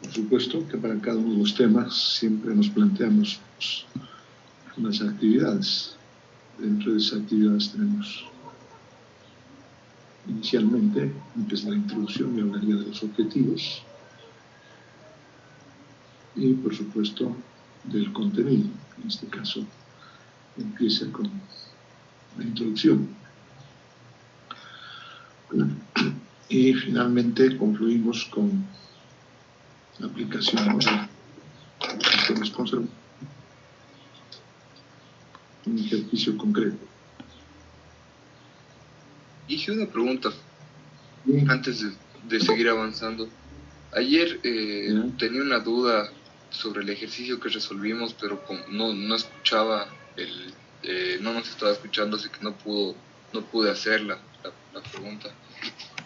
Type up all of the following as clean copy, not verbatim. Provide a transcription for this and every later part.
Por supuesto que para cada uno de los temas siempre nos planteamos unas actividades. Dentro de esas actividades tenemos inicialmente, antes de la introducción, me hablaría de los objetivos y, por supuesto, del contenido. En este caso, empieza con la introducción. Y finalmente concluimos con la aplicación de los sistemas conservadores. Un ejercicio concreto. Hice una pregunta antes de seguir avanzando. Ayer tenía una duda sobre el ejercicio que resolvimos, pero no escuchaba, no nos estaba escuchando, así que no pude hacer la pregunta.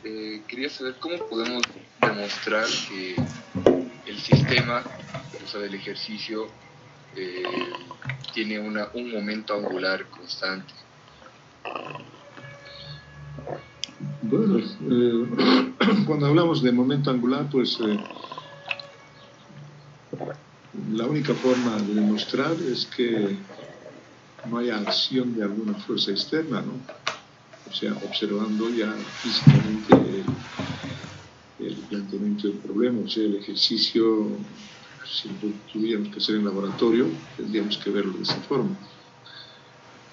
Quería saber cómo podemos demostrar que el sistema, o sea, del ejercicio, tiene un momento angular constante. Bueno, cuando hablamos de momento angular, pues la única forma de demostrar es que no haya acción de alguna fuerza externa, ¿no? O sea, observando ya físicamente el planteamiento del problema, o sea, el ejercicio, si lo tuviéramos que hacer en laboratorio, tendríamos que verlo de esa forma.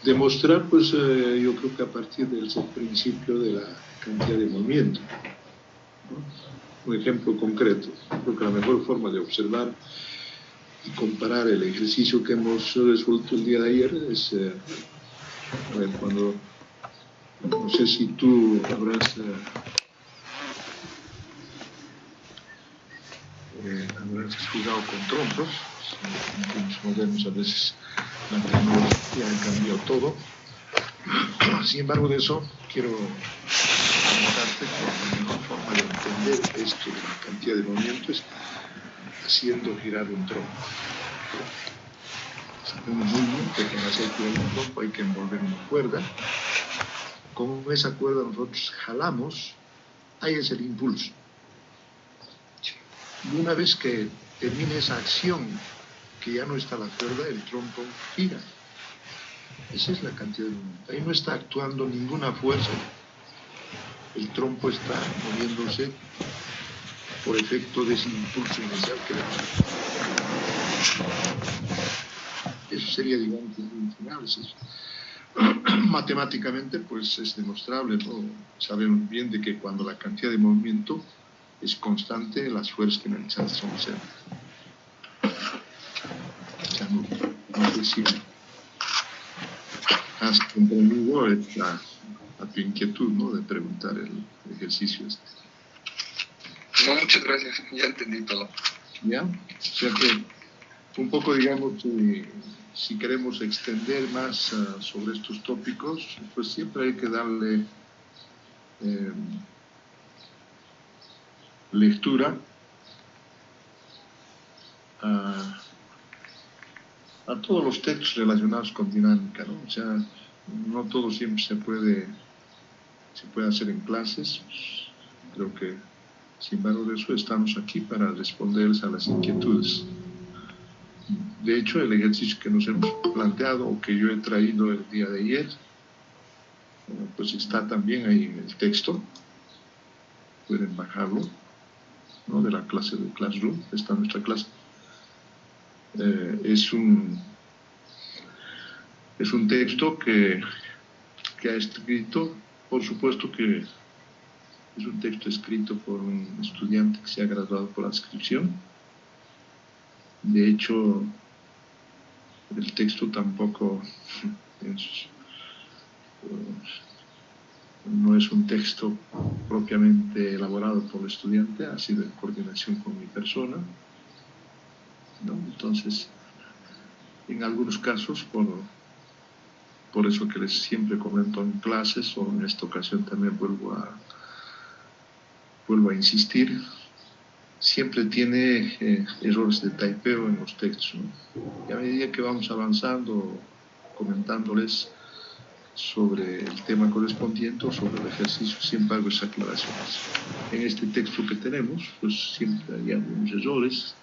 Demostrar, pues yo creo que a partir del principio de la cantidad de movimiento, ¿no? Un ejemplo concreto, creo que la mejor forma de observar y comparar el ejercicio que hemos resuelto el día de ayer es, a ver, cuando, no sé si tú habrás jugado con trompos, en los modernos a veces la tecnología ha cambiado todo. Sin embargo, de eso quiero comentarte que la mejor forma de entender esto de la cantidad de movimiento es haciendo girar un trompo. Sabemos muy bien que para hacer girar un trompo hay que envolver una cuerda. Con esa cuerda nosotros jalamos, ahí es el impulso. Y una vez que termine esa acción, que ya no está la cuerda, el trompo gira. Esa es la cantidad de movimiento. Ahí no está actuando ninguna fuerza. El trompo está moviéndose por efecto de ese impulso inicial que le da. Eso sería, digamos, un análisis. Matemáticamente, pues es demostrable, ¿no? Sabemos bien de que cuando la cantidad de movimiento es constante, las fuerzas penalizantes son cero. O sea, no sé si has comprendido a tu inquietud, ¿no?, de preguntar el ejercicio este. No, muchas gracias, ya entendí todo. ¿Ya? O sea que un poco, digamos, si queremos extender más sobre estos tópicos, pues siempre hay que darle lectura a todos los textos relacionados con dinámica, ¿no? O sea, no todo siempre se puede hacer en clases. Creo que, sin embargo, de eso estamos aquí para responderles a las inquietudes. De hecho, el ejercicio que nos hemos planteado o que yo he traído el día de ayer, pues está también ahí en el texto. Pueden bajarlo, ¿no?, de la clase de Classroom. Está nuestra clase. Es un texto que ha escrito, por supuesto que es un texto escrito por un estudiante que se ha graduado por adscripción. De hecho, el texto tampoco no es un texto propiamente elaborado por el estudiante, ha sido en coordinación con mi persona, ¿no? Entonces, en algunos casos, por eso que les siempre comento en clases, o en esta ocasión también vuelvo a insistir, siempre tiene errores de typeo en los textos, ¿no? Y a medida que vamos avanzando, comentándoles, sobre el tema correspondiente o sobre el ejercicio, siempre hago esas aclaraciones. En este texto que tenemos, pues siempre hay algunos errores,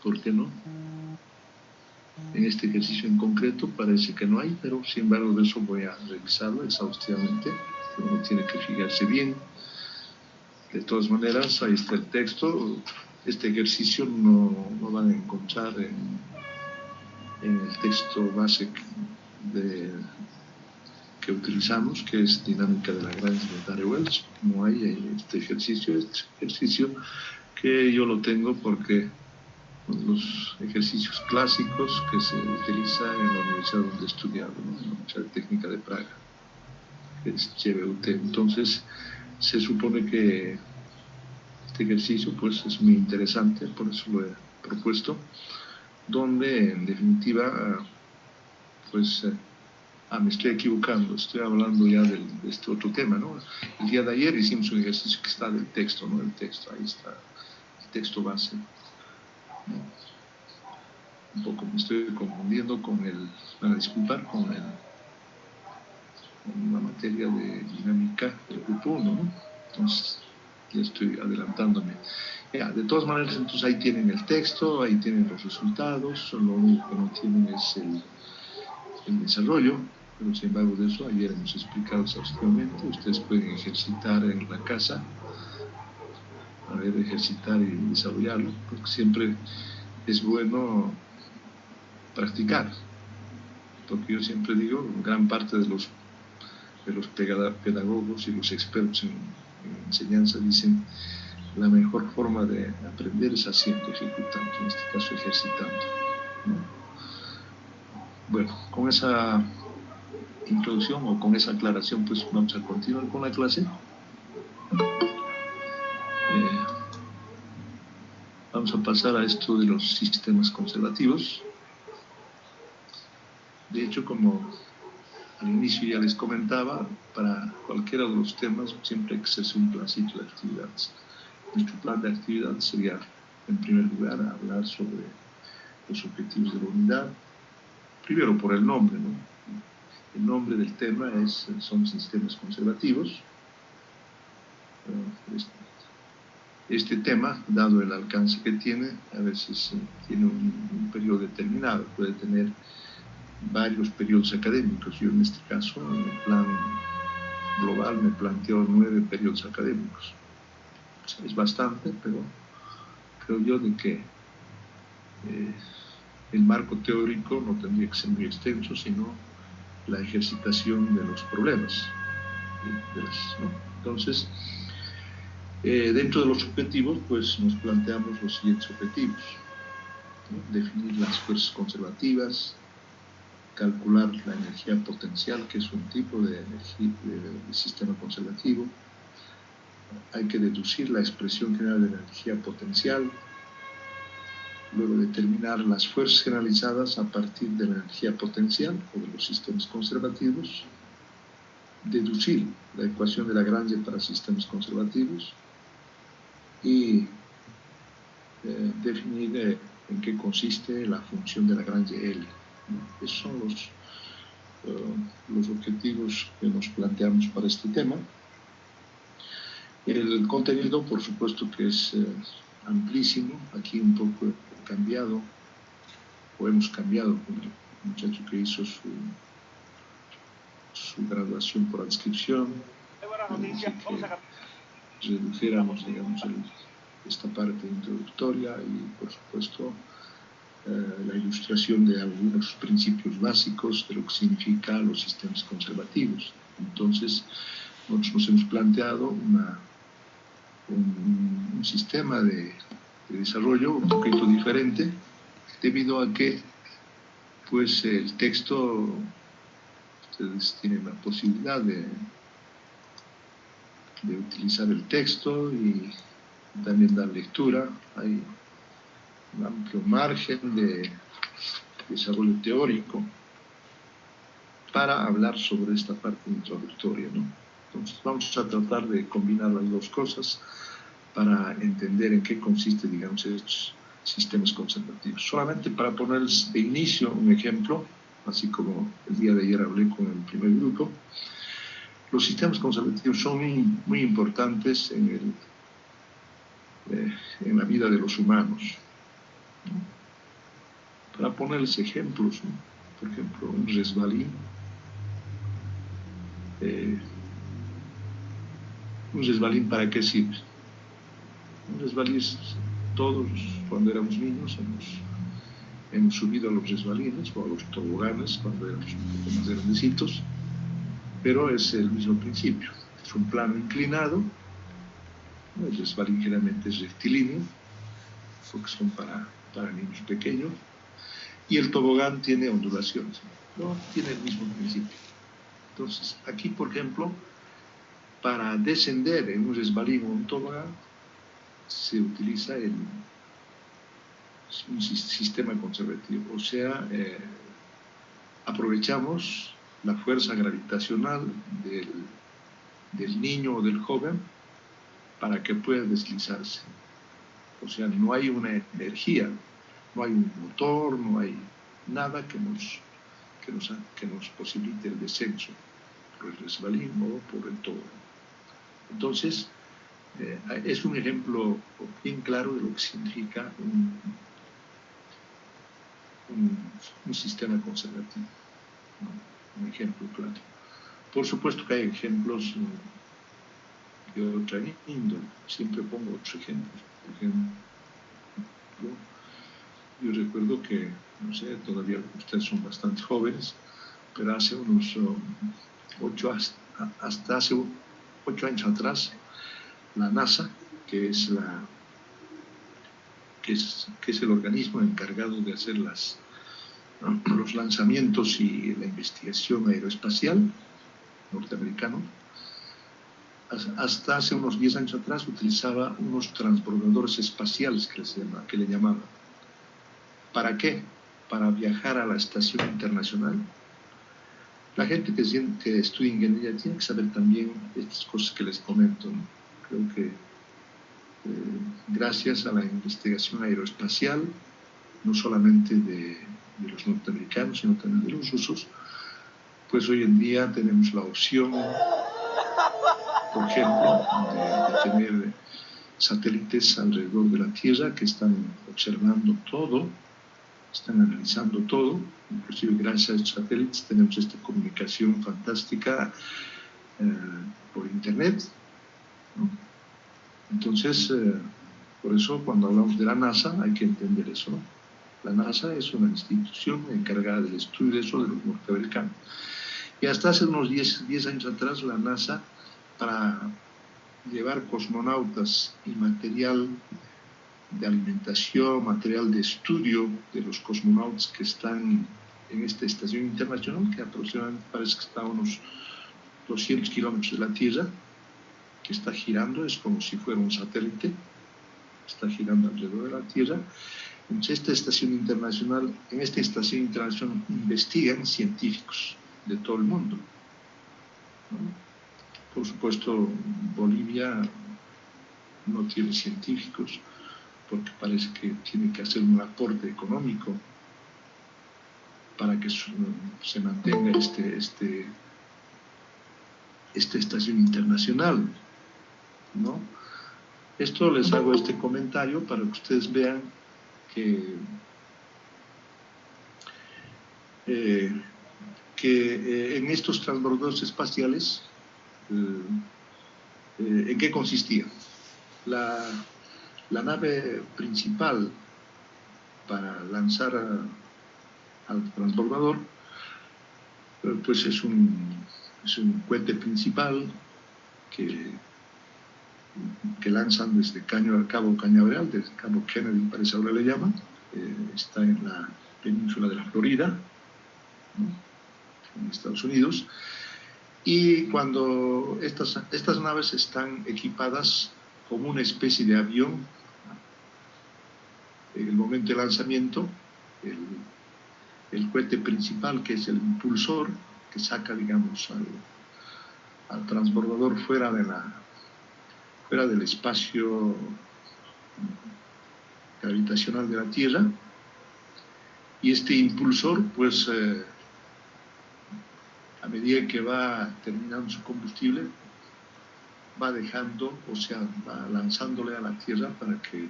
¿por qué no? En este ejercicio en concreto parece que no hay, pero sin embargo de eso voy a revisarlo exhaustivamente. Uno tiene que fijarse bien. De todas maneras, ahí está el texto. Este ejercicio no van a encontrar en el texto base que utilizamos, que es Dinámica de Lagrange de Dare Wells. No hay este ejercicio que yo lo tengo porque los ejercicios clásicos que se utilizan en la universidad donde he estudiado, ¿no? En la Universidad Técnica de Praga, que es GBUT. Entonces, se supone que este ejercicio pues es muy interesante, por eso lo he propuesto, donde en definitiva pues me estoy equivocando, estoy hablando ya de este otro tema, ¿no? El día de ayer hicimos un ejercicio que está del texto, ¿no? El texto, ahí está, el texto base, ¿no? Un poco me estoy confundiendo con van a disculpar, con la materia de dinámica del grupo 1, ¿no? Entonces, ya estoy adelantándome. Ya, de todas maneras, entonces ahí tienen el texto, ahí tienen los resultados, lo único que no tienen es el desarrollo, pero sin embargo de eso ayer hemos explicado exhaustivamente. Ustedes pueden ejercitar en la casa, ejercitar y desarrollarlo, porque siempre es bueno practicar, porque yo siempre digo, gran parte de los pedagogos y los expertos en enseñanza dicen la mejor forma de aprender es haciendo, ejecutando, en este caso ejercitando, ¿no? Bueno, con esa introducción o con esa aclaración pues vamos a continuar con la clase. Vamos a pasar a esto de los sistemas conservativos. De hecho, como al inicio ya les comentaba, para cualquiera de los temas siempre hay que hacerse un plancito de actividades. Nuestro plan de actividad sería, en primer lugar, hablar sobre los objetivos de la unidad. Primero por el nombre, ¿no? El nombre del tema son sistemas conservativos. Este tema, dado el alcance que tiene, a veces tiene un periodo determinado, puede tener varios periodos académicos. Yo en este caso, en el plan global, me planteo 9 periodos académicos. Es bastante, pero creo yo de que el marco teórico no tendría que ser muy extenso, sino la ejercitación de los problemas. ¿No? Entonces, dentro de los objetivos, pues nos planteamos los siguientes objetivos, ¿no? Definir las fuerzas conservativas, calcular la energía potencial, que es un tipo de sistema conservativo. Hay que deducir la expresión general de la energía potencial, luego determinar las fuerzas generalizadas a partir de la energía potencial o de los sistemas conservativos, deducir la ecuación de Lagrange para sistemas conservativos y definir en qué consiste la función de Lagrange L. Esos son los objetivos que nos planteamos para este tema. El contenido, por supuesto que es amplísimo. Aquí un poco he cambiado, o hemos cambiado con el muchacho que hizo su graduación por adscripción. Redujéramos, digamos, esta parte introductoria y, por supuesto, la ilustración de algunos principios básicos de lo que significan los sistemas conservativos. Entonces, nosotros nos hemos planteado un sistema de desarrollo un poquito diferente, debido a que pues el texto, ustedes tienen la posibilidad de utilizar el texto y también dar lectura. Hay un amplio margen de desarrollo teórico para hablar sobre esta parte introductoria, ¿no? Entonces vamos a tratar de combinar las dos cosas para entender en qué consiste, digamos, estos sistemas conservativos. Solamente para ponerles de inicio un ejemplo, así como el día de ayer hablé con el primer grupo. Los sistemas conservativos son muy importantes en la vida de los humanos, ¿no? Para ponerles ejemplos, ¿no? Por ejemplo, un resbalín. ¿Un resbalín para qué sirve? Un resbalín, todos cuando éramos niños hemos subido a los resbalines o a los toboganes cuando éramos un poco más grandecitos, pero es el mismo principio. Es un plano inclinado. El resbalín generalmente es rectilíneo, porque son para niños pequeños, y el tobogán tiene ondulaciones, ¿no? Tiene el mismo principio. Entonces, aquí, por ejemplo, para descender en un resbalín o un tobogán, se utiliza un sistema conservativo, o sea, aprovechamos la fuerza gravitacional del niño o del joven para que pueda deslizarse. O sea, no hay una energía, no hay un motor, no hay nada que nos posibilite el descenso por el resbalín o por el tobogán. Entonces, es un ejemplo bien claro de lo que significa un sistema conservativo, ¿no? Un ejemplo claro. Por supuesto que hay ejemplos de otra índole. Siempre pongo otros ejemplos. Por ejemplo, yo recuerdo que, no sé, todavía ustedes son bastante jóvenes, pero hace unos 8 años atrás, la NASA, que es el organismo encargado de hacer los lanzamientos y la investigación aeroespacial norteamericano, hasta hace unos 10 años atrás utilizaba unos transbordadores espaciales que le llamaban. ¿Para qué? Para viajar a la estación internacional. La gente que estudia ingeniería tiene que saber también estas cosas que les comento, ¿no? Creo que gracias a la investigación aeroespacial, no solamente de los norteamericanos, sino también de los rusos, pues hoy en día tenemos la opción, por ejemplo, de tener satélites alrededor de la Tierra que están observando todo, están analizando todo. Inclusive gracias a estos satélites tenemos esta comunicación fantástica por internet, ¿no? Entonces, por eso cuando hablamos de la NASA hay que entender eso, ¿no? La NASA es una institución encargada del estudio de eso de los norteamericanos. Y hasta hace unos 10 años atrás la NASA, para llevar cosmonautas y material de alimentación, material de estudio de los cosmonautas que están en esta estación internacional, que aproximadamente parece que está a unos 200 kilómetros de la Tierra, que está girando, es como si fuera un satélite, está girando alrededor de la Tierra. Entonces, en esta estación internacional investigan científicos de todo el mundo, ¿no? Por supuesto, Bolivia no tiene científicos, porque parece que tiene que hacer un aporte económico para que se mantenga esta estación internacional, ¿no? Esto les hago este comentario para que ustedes vean que en estos transbordadores espaciales, ¿en qué consistía? La nave principal para lanzar al transbordador, pues es un cohete principal que lanzan desde Cabo Cañaveral, desde Cabo Kennedy, parece ahora le llaman, está en la península de la Florida, ¿no? En Estados Unidos, y cuando estas naves están equipadas como una especie de avión, en el momento de lanzamiento, el cohete principal, que es el impulsor, que saca, digamos, al transbordador fuera del espacio gravitacional de la Tierra, y este impulsor, pues, a medida que va terminando su combustible, va dejando, o sea, va lanzándole a la Tierra para que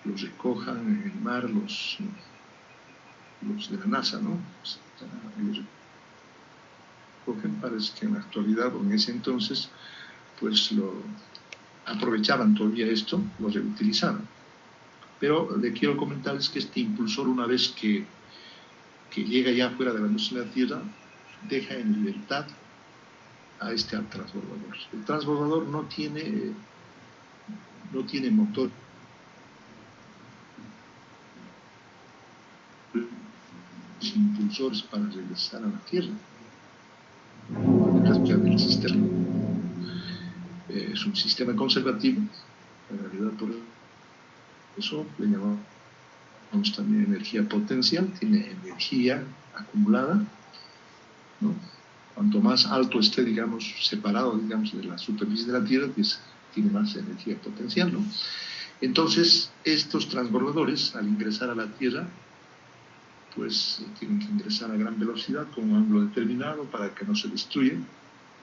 los recojan en el mar los de la NASA, ¿no? Los recogen, parece que en la actualidad o en ese entonces, pues lo aprovechaban todavía esto, lo reutilizaban. Pero le quiero comentarles que este impulsor, una vez que llega ya fuera de la luz de la Tierra, deja en libertad a este transbordador. El transbordador no tiene motor. Los impulsores para regresar a la Tierra. En el caso del sistema, es un sistema conservativo, en realidad por eso le llamamos también energía potencial, tiene energía acumulada, ¿no? Cuanto más alto esté, digamos, separado, digamos, de la superficie de la Tierra, pues tiene más energía potencial, ¿no? Entonces, estos transbordadores, al ingresar a la Tierra, pues tienen que ingresar a gran velocidad con un ángulo determinado para que no se destruyan.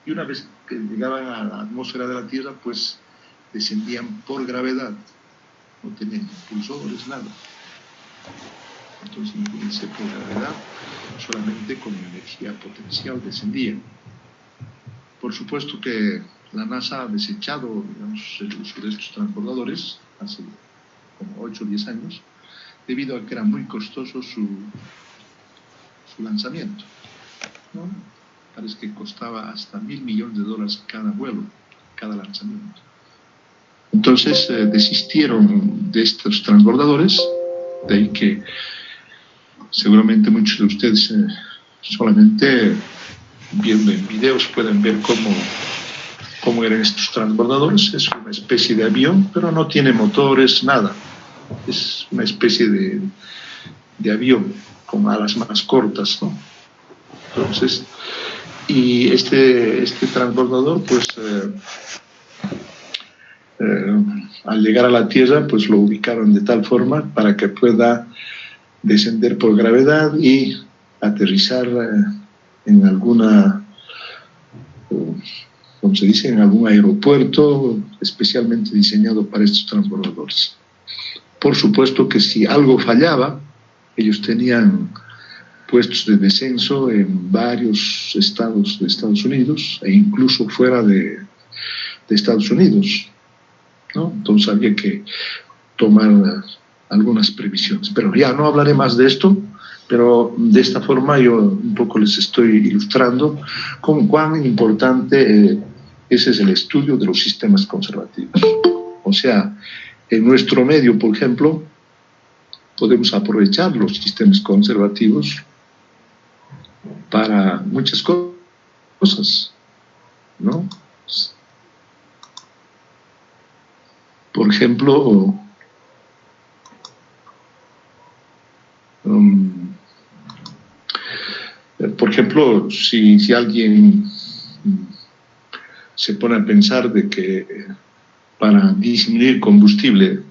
Y una vez que llegaban a la atmósfera de la Tierra, pues descendían por gravedad, no tenían impulsores, nada. Entonces, imagínense, por gravedad, solamente con energía potencial descendían. Por supuesto que la NASA ha desechado, digamos, el uso de estos transbordadores hace como 8 o 10 años, debido a que era muy costoso su lanzamiento, ¿no? Parece que costaba hasta $1.000 millones cada vuelo, cada lanzamiento. Entonces desistieron de estos transbordadores, de ahí que seguramente muchos de ustedes solamente viendo en videos pueden ver cómo eran estos transbordadores. Es una especie de avión, pero no tiene motores, nada. Es una especie de avión con alas más cortas, ¿no? Entonces, y este transbordador, pues, al llegar a la Tierra, pues lo ubicaron de tal forma para que pueda descender por gravedad y aterrizar en alguna, como se dice, en algún aeropuerto especialmente diseñado para estos transbordadores. Por supuesto que si algo fallaba, ellos tenían puestos de descenso en varios estados de Estados Unidos e incluso fuera de Estados Unidos, ¿no? Entonces había que tomar algunas previsiones. Pero ya no hablaré más de esto, pero de esta forma yo un poco les estoy ilustrando con cuán importante ese es el estudio de los sistemas conservativos. O sea, en nuestro medio, por ejemplo, podemos aprovechar los sistemas conservativos para muchas cosas, ¿no? Por ejemplo, si alguien se pone a pensar de que para disminuir combustible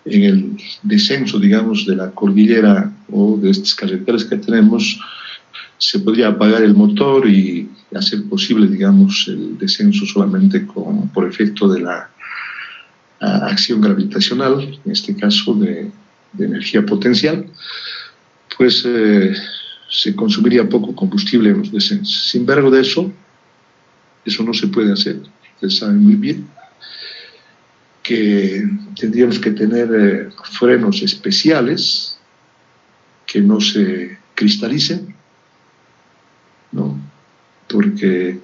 en el descenso, digamos, de la cordillera o de estas carreteras que tenemos, se podría apagar el motor y hacer posible, digamos, el descenso solamente por efecto de la acción gravitacional, en este caso de energía potencial, pues se consumiría poco combustible en los descensos. Sin embargo de eso no se puede hacer. Ustedes saben muy bien que tendríamos que tener frenos especiales que no se cristalicen, ¿no? Porque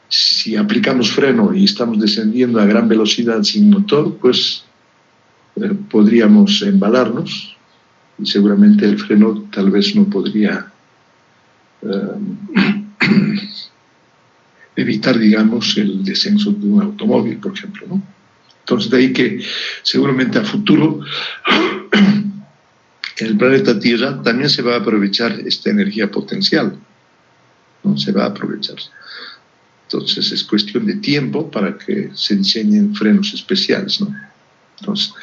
si aplicamos freno y estamos descendiendo a gran velocidad sin motor, pues podríamos embalarnos y seguramente el freno tal vez no podría evitar, digamos, el descenso de un automóvil, por ejemplo, ¿no? Entonces, de ahí que seguramente a futuro en el planeta Tierra también se va a aprovechar esta energía potencial, ¿no? Se va a aprovechar. Entonces, es cuestión de tiempo para que se diseñen frenos especiales, ¿no? Entonces,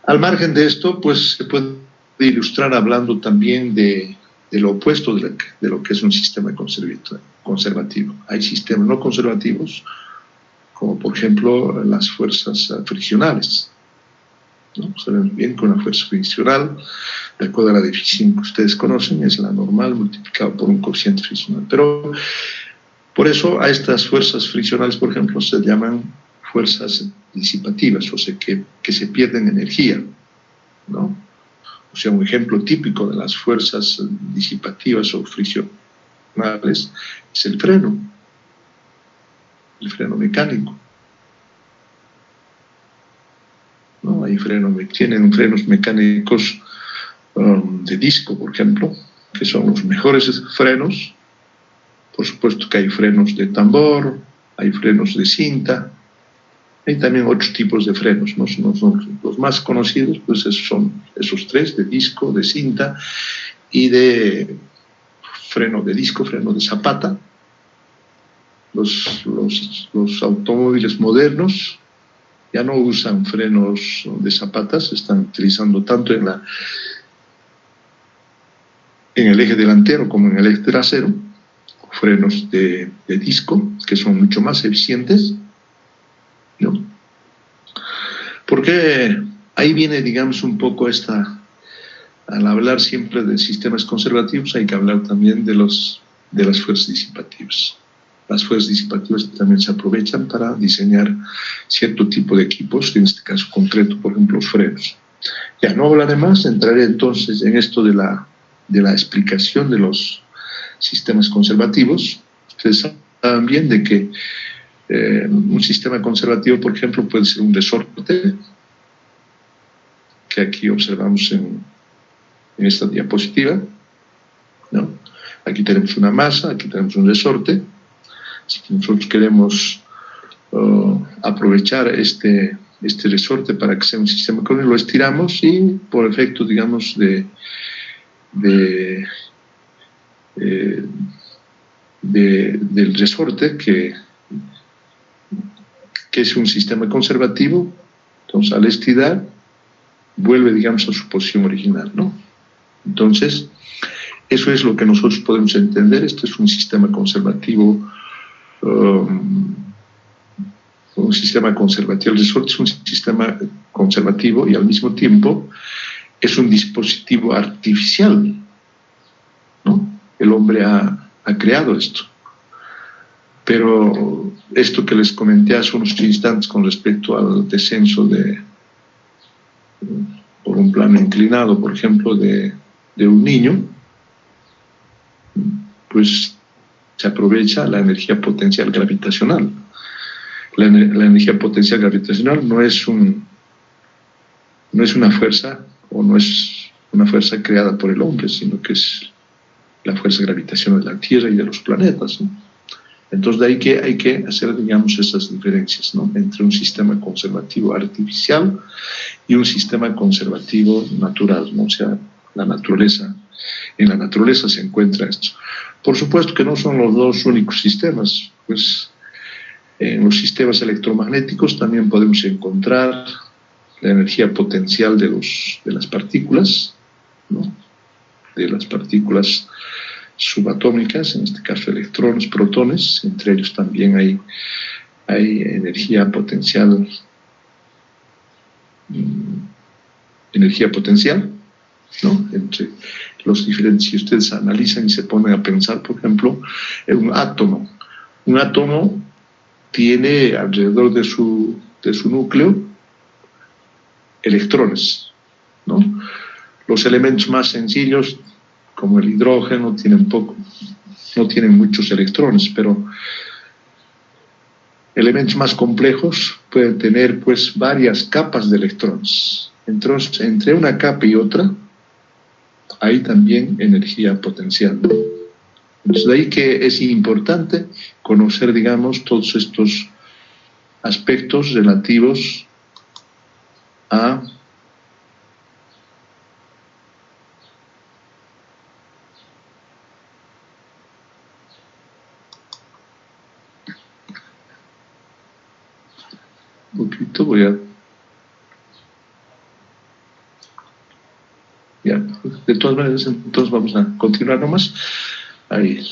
al margen de esto, pues se puede ilustrar hablando también de de lo opuesto de lo que es un sistema conservativo. Hay sistemas no conservativos, como por ejemplo las fuerzas friccionales, ¿no? Sabemos bien que una fuerza friccional, de acuerdo a la definición que ustedes conocen, es la normal multiplicado por un cociente friccional. Pero por eso a estas fuerzas friccionales, por ejemplo, se llaman fuerzas disipativas, o sea, que se pierden energía, ¿no? O sea, un ejemplo típico de las fuerzas disipativas o friccionales es el freno mecánico, ¿no? Hay tienen frenos mecánicos de disco, por ejemplo, que son los mejores frenos. Por supuesto que hay frenos de tambor, hay frenos de cinta, hay también otros tipos de frenos, ¿no? Son los más conocidos, pues son esos tres, de disco, de cinta y de freno de disco, freno de zapata. Los automóviles modernos ya no usan frenos de zapatas, están utilizando tanto en el eje delantero como en el eje trasero frenos de disco, que son mucho más eficientes, ¿no? Porque ahí viene, digamos, un poco al hablar siempre de sistemas conservativos, hay que hablar también de las fuerzas disipativas. Las fuerzas disipativas también se aprovechan para diseñar cierto tipo de equipos, en este caso concreto, por ejemplo, los frenos. Ya no hablaré más, entraré entonces en esto de la explicación de los sistemas conservativos. Ustedes saben bien de que un sistema conservativo, por ejemplo, puede ser un resorte, que aquí observamos en esta diapositiva, ¿no? Aquí tenemos una masa, aquí tenemos un resorte. Si nosotros queremos aprovechar este resorte para que sea un sistema conservativo, lo estiramos y por efecto, digamos, del resorte, que es un sistema conservativo, entonces al estirar vuelve, digamos, a su posición original, ¿no? Entonces, eso es lo que nosotros podemos entender. Este es un sistema conservativo, el resorte es un sistema conservativo y al mismo tiempo es un dispositivo artificial, ¿no? El hombre ha creado esto. Pero esto que les comenté hace unos instantes con respecto al descenso por un plano inclinado, por ejemplo, de un niño, pues se aprovecha la energía potencial gravitacional. La energía potencial gravitacional no es una fuerza, o no es una fuerza creada por el hombre, sino que es la fuerza gravitacional de la Tierra y de los planetas, ¿no? Entonces, de ahí que hay que hacer, digamos, esas diferencias, ¿no? Entre un sistema conservativo artificial y un sistema conservativo natural, ¿no? O sea, en la naturaleza se encuentra esto. Por supuesto que no son los dos únicos sistemas, pues en los sistemas electromagnéticos también podemos encontrar la energía potencial de las partículas, ¿no? De las partículas subatómicas, en este caso electrones, protones, entre ellos también hay energía potencial, ¿no? Entre los diferentes, si ustedes analizan y se ponen a pensar, por ejemplo, en un átomo tiene alrededor de su núcleo electrones, ¿no? Los elementos más sencillos, como el hidrógeno, no tienen muchos electrones, pero elementos más complejos pueden tener, pues, varias capas de electrones. Entonces, entre una capa y otra hay también energía potencial. Entonces, de ahí que es importante conocer, digamos, todos estos aspectos relativos a un poquito, voy a Ya, de todas maneras, entonces vamos a continuar nomás. Hay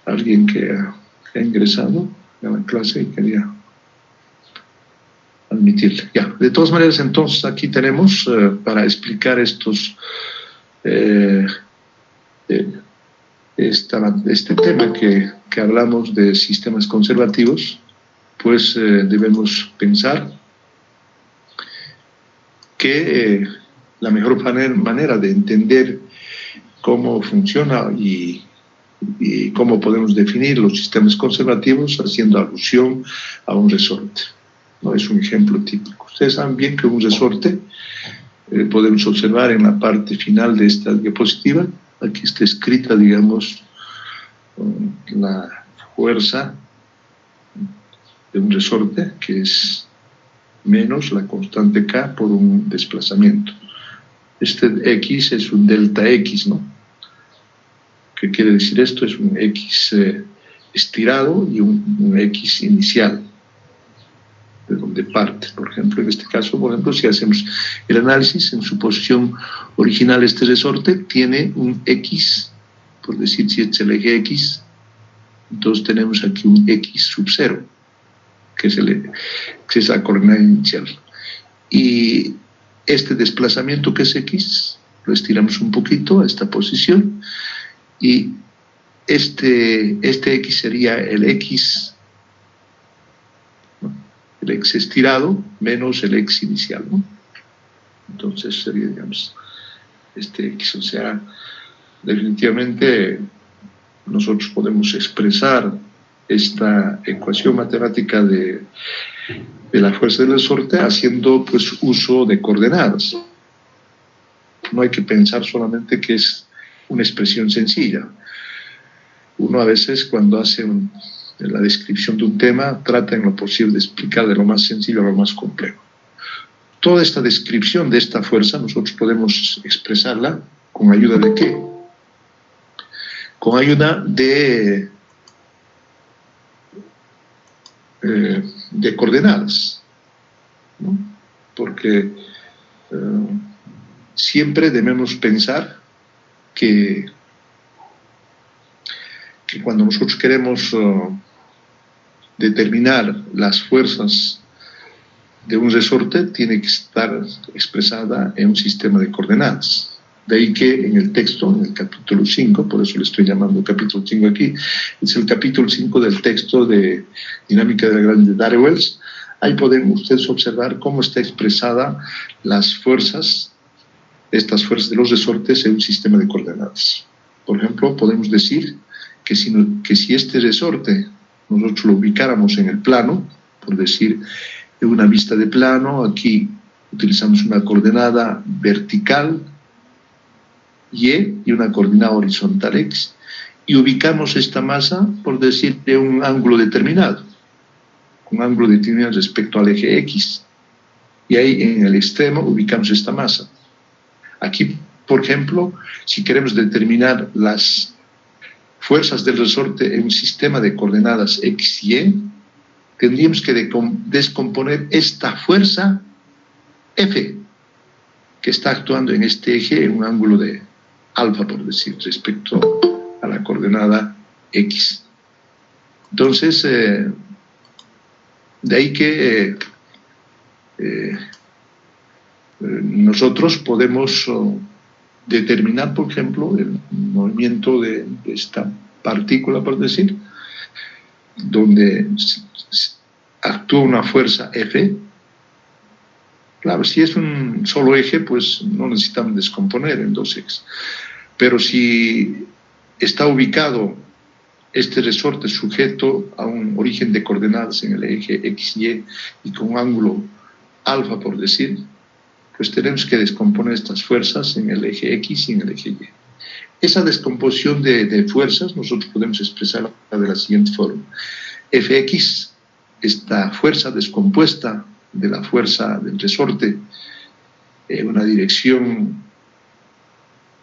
alguien que ha ingresado a la clase y quería admitirle. Ya, de todas maneras, entonces aquí tenemos para explicar estos este tema que hablamos de sistemas conservativos, pues debemos pensar que la mejor manera de entender cómo funciona y cómo podemos definir los sistemas conservativos haciendo alusión a un resorte, ¿no? Es un ejemplo típico. Ustedes saben bien que un resorte podemos observar en la parte final de esta diapositiva. Aquí está escrita, digamos, la fuerza de un resorte, que es menos la constante K por un desplazamiento. Este X es un delta X, ¿no? ¿Qué quiere decir esto? Es un X estirado y un X inicial, de donde parte. Por ejemplo, en este caso, si hacemos el análisis, en su posición original este resorte tiene un X, por decir, si es el eje X, entonces tenemos aquí un X sub 0, que es la coordenada inicial. Y este desplazamiento que es X, lo estiramos un poquito a esta posición, y este X sería el X, ¿no? El X estirado menos el X inicial, ¿no? Entonces sería, digamos, este X. O sea, definitivamente nosotros podemos expresar esta ecuación matemática de la fuerza del resorte haciendo pues uso de coordenadas. No hay que pensar solamente que es una expresión sencilla. Uno a veces cuando hace la descripción de un tema trata en lo posible de explicar de lo más sencillo a lo más complejo. Toda esta descripción de esta fuerza nosotros podemos expresarla con ayuda de ¿qué? Con ayuda de coordenadas, ¿no? Porque siempre debemos pensar que cuando nosotros queremos determinar las fuerzas de un resorte, tiene que estar expresada en un sistema de coordenadas. De ahí que en el texto, en el capítulo 5, por eso le estoy llamando capítulo 5 aquí, es el capítulo 5 del texto de Dinámica de la Gran de Darrell-Wells. Ahí pueden ustedes observar cómo está expresada las fuerzas, estas fuerzas de los resortes en un sistema de coordenadas. Por ejemplo, podemos decir que si este resorte nosotros lo ubicáramos en el plano, por decir, en una vista de plano, aquí utilizamos una coordenada vertical, y una coordenada horizontal X, y ubicamos esta masa, por decir, de un ángulo determinado, respecto al eje X, y ahí en el extremo ubicamos esta masa. Aquí, por ejemplo, si queremos determinar las fuerzas del resorte en un sistema de coordenadas X y Y, tendríamos que descomponer esta fuerza F, que está actuando en este eje en un ángulo de alfa, por decir, respecto a la coordenada X. Entonces, de ahí que nosotros podemos determinar, por ejemplo, el movimiento de esta partícula, por decir, donde actúa una fuerza F. Claro, si es un solo eje, pues no necesitamos descomponer en dos ejes. Pero si está ubicado este resorte sujeto a un origen de coordenadas en el eje XY y con un ángulo alfa, por decir, pues tenemos que descomponer estas fuerzas en el eje X y en el eje Y. Esa descomposición de fuerzas nosotros podemos expresarla de la siguiente forma. Fx, esta fuerza descompuesta de la fuerza del resorte en una dirección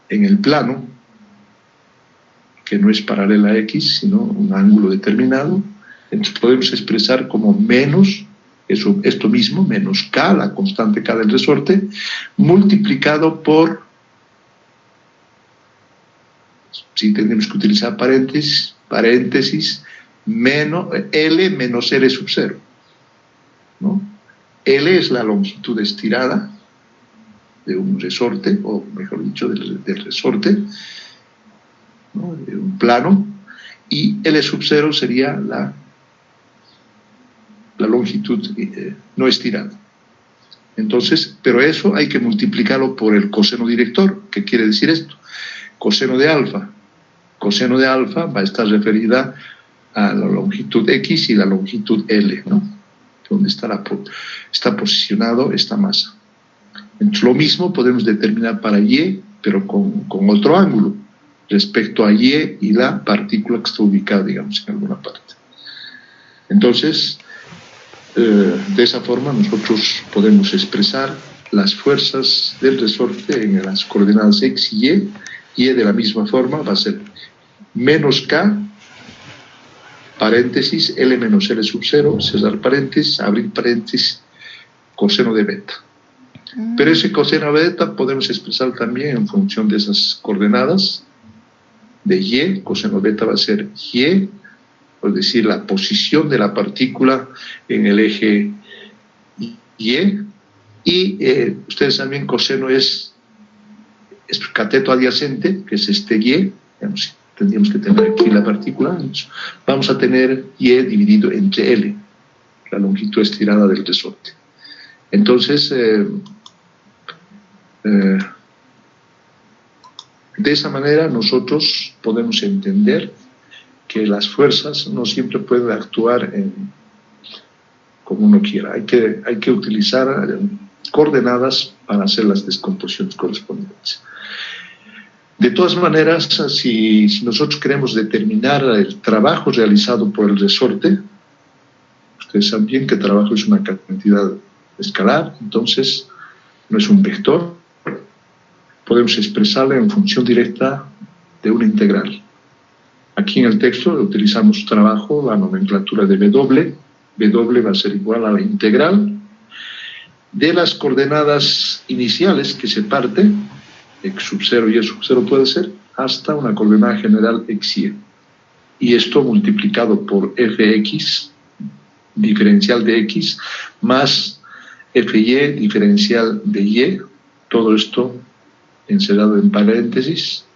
en el plano que no es paralela a X, sino un ángulo determinado, entonces podemos expresar como menos, esto mismo, menos K, la constante K del resorte, multiplicado por sí tenemos que utilizar paréntesis menos, L menos L sub 0, ¿no? L es la longitud estirada de un resorte, o mejor dicho, del resorte, ¿no? De un plano, y L sub 0 sería la longitud no estirada. Entonces, pero eso hay que multiplicarlo por el coseno director. ¿Qué quiere decir esto? Coseno de alfa. Coseno de alfa va a estar referida a la longitud X y la longitud L, ¿no? Donde está posicionado esta masa. Entonces, lo mismo podemos determinar para Y, pero con otro ángulo, respecto a Y y la partícula que está ubicada, digamos, en alguna parte. Entonces, de esa forma nosotros podemos expresar las fuerzas del resorte en las coordenadas X y Y. Y de la misma forma va a ser menos K, paréntesis, L menos L sub 0, cerrar paréntesis, abrir paréntesis, coseno de beta. Pero ese coseno de beta podemos expresar también en función de esas coordenadas de Y. Coseno beta va a ser Y, es decir, la posición de la partícula en el eje Y. Y ustedes también, coseno es cateto adyacente, que es este Y. Digamos, tendríamos que tener aquí la partícula. Vamos a tener Y dividido entre L, la longitud estirada del resorte. Entonces, de esa manera nosotros podemos entender que las fuerzas no siempre pueden actuar como uno quiera. Hay que utilizar coordenadas para hacer las descomposiciones correspondientes. De todas maneras, si nosotros queremos determinar el trabajo realizado por el resorte, ustedes saben bien que trabajo es una cantidad escalar, entonces no es un vector, podemos expresarla en función directa de una integral. Aquí en el texto utilizamos trabajo, la nomenclatura de W. W va a ser igual a la integral de las coordenadas iniciales que se parte, X sub 0 y Y sub 0 puede ser, hasta una coordenada general XY. Y esto multiplicado por Fx, diferencial de X, más Fy, diferencial de Y, todo esto encerrado en paréntesis,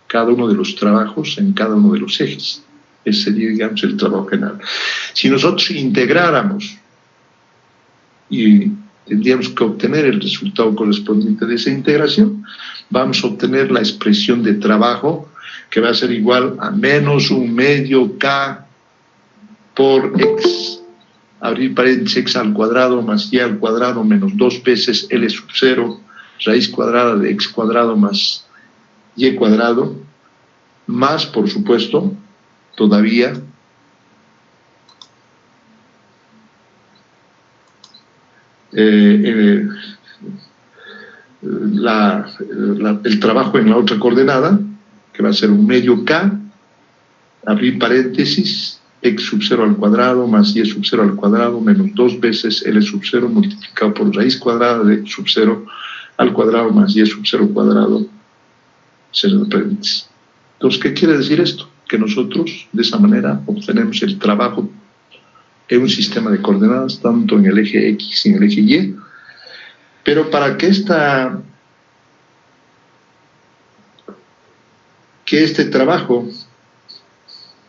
cada uno de los trabajos en cada uno de los ejes. Ese sería, digamos, el trabajo general. Si nosotros integráramos y tendríamos que obtener el resultado correspondiente de esa integración, vamos a obtener la expresión de trabajo que va a ser igual a menos un medio K por X, abrir paréntesis, X al cuadrado más Y al cuadrado menos 2 veces L sub 0, raíz cuadrada de X cuadrado más Y cuadrado, más, por supuesto, todavía el trabajo en la otra coordenada, que va a ser un medio K, abrir paréntesis, X sub 0 al cuadrado más Y sub 0 al cuadrado menos 2 veces L sub 0 multiplicado por raíz cuadrada de X sub 0 al cuadrado más Y sub 0 cuadrado, cerrar paréntesis. Entonces, ¿qué quiere decir esto? Que nosotros de esa manera obtenemos el trabajo en un sistema de coordenadas, tanto en el eje X y en el eje Y, pero para que este trabajo,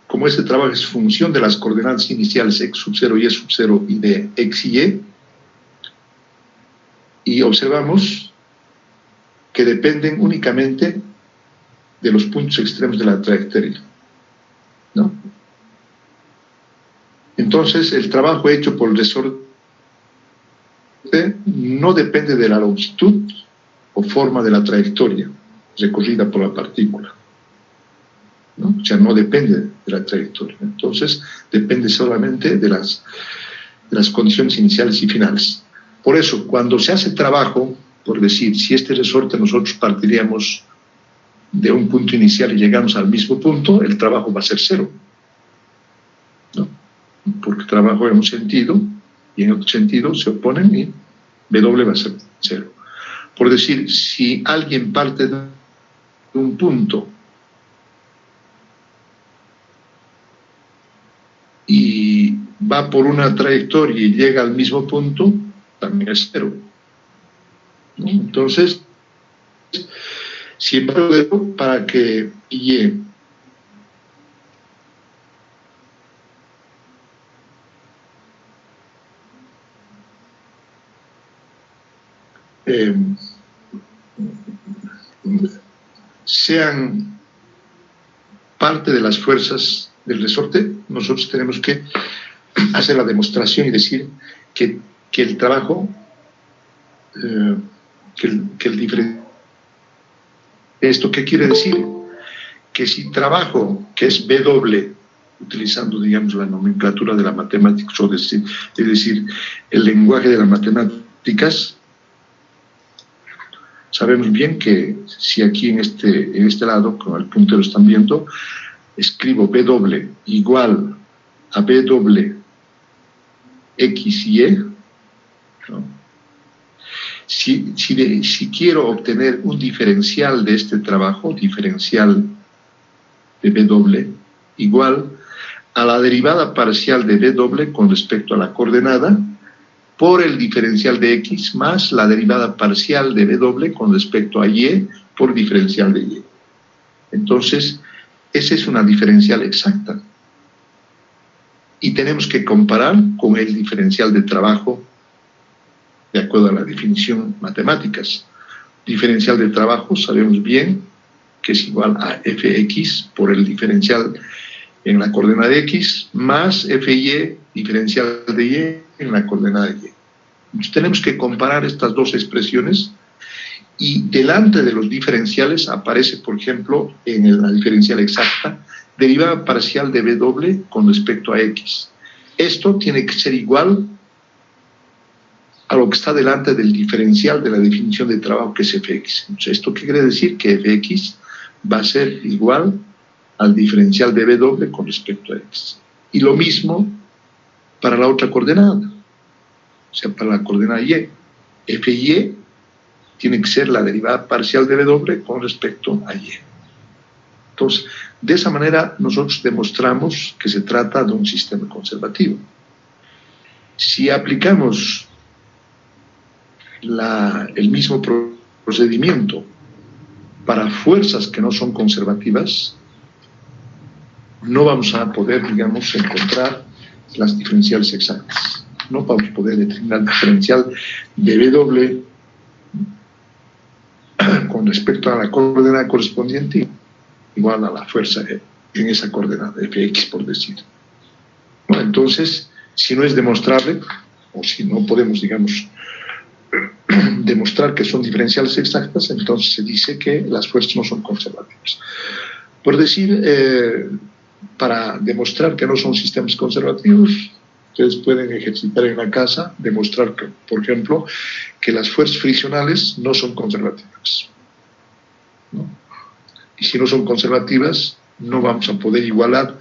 como este trabajo es función de las coordenadas iniciales X sub 0, Y sub 0 y de X y Y observamos que dependen únicamente de los puntos extremos de la trayectoria, ¿no? Entonces, el trabajo hecho por el resorte no depende de la longitud o forma de la trayectoria recorrida por la partícula, ¿no? O sea, no depende de la trayectoria. Entonces, depende solamente de las condiciones iniciales y finales. Por eso, cuando se hace trabajo, por decir, si este resorte nosotros partiríamos de un punto inicial y llegamos al mismo punto, el trabajo va a ser 0, ¿no? Porque trabajo en un sentido y en otro sentido se oponen y W va a ser 0. Por decir, si alguien parte de un punto va por una trayectoria y llega al mismo punto, también es cero, ¿no? Entonces, siempre para que Y sean parte de las fuerzas del resorte, nosotros tenemos que hacer la demostración y decir que el trabajo, que el diferencial. ¿Esto qué quiere decir? Que si trabajo, que es W, utilizando, digamos, la nomenclatura de la matemática, es decir, el lenguaje de las matemáticas, sabemos bien que si aquí en este lado, con el puntero están viendo, escribo W igual a W X y Y, ¿no? Si quiero obtener un diferencial de este trabajo, diferencial de W, igual a la derivada parcial de W con respecto a la coordenada, por el diferencial de X más la derivada parcial de W con respecto a Y por diferencial de Y. Entonces, esa es una diferencial exacta. Y tenemos que comparar con el diferencial de trabajo de acuerdo a la definición matemáticas. Diferencial de trabajo sabemos bien que es igual a Fx por el diferencial en la coordenada de X más Fy, diferencial de Y en la coordenada de Y. Entonces tenemos que comparar estas dos expresiones y delante de los diferenciales aparece, por ejemplo, en la diferencial exacta, derivada parcial de W con respecto a X. Esto tiene que ser igual a lo que está delante del diferencial de la definición de trabajo, que es Fx. Entonces, ¿esto qué quiere decir? Que Fx va a ser igual al diferencial de W con respecto a X. Y lo mismo para la otra coordenada, o sea, para la coordenada Y. Fy tiene que ser la derivada parcial de W con respecto a Y. Entonces, de esa manera nosotros demostramos que se trata de un sistema conservativo. Si aplicamos el mismo procedimiento para fuerzas que no son conservativas, no vamos a poder, digamos, encontrar las diferenciales exactas. No vamos a poder determinar el diferencial de W con respecto a la coordenada correspondiente igual a la fuerza en esa coordenada, Fx por decir. Bueno, entonces, si no es demostrable, o si no podemos, digamos, demostrar que son diferenciales exactas, entonces se dice que las fuerzas no son conservativas. Por decir, para demostrar que no son sistemas conservativos, ustedes pueden ejercitar en la casa, demostrar, que, por ejemplo, que las fuerzas friccionales no son conservativas, ¿no? Y si no son conservativas, no vamos a poder igualar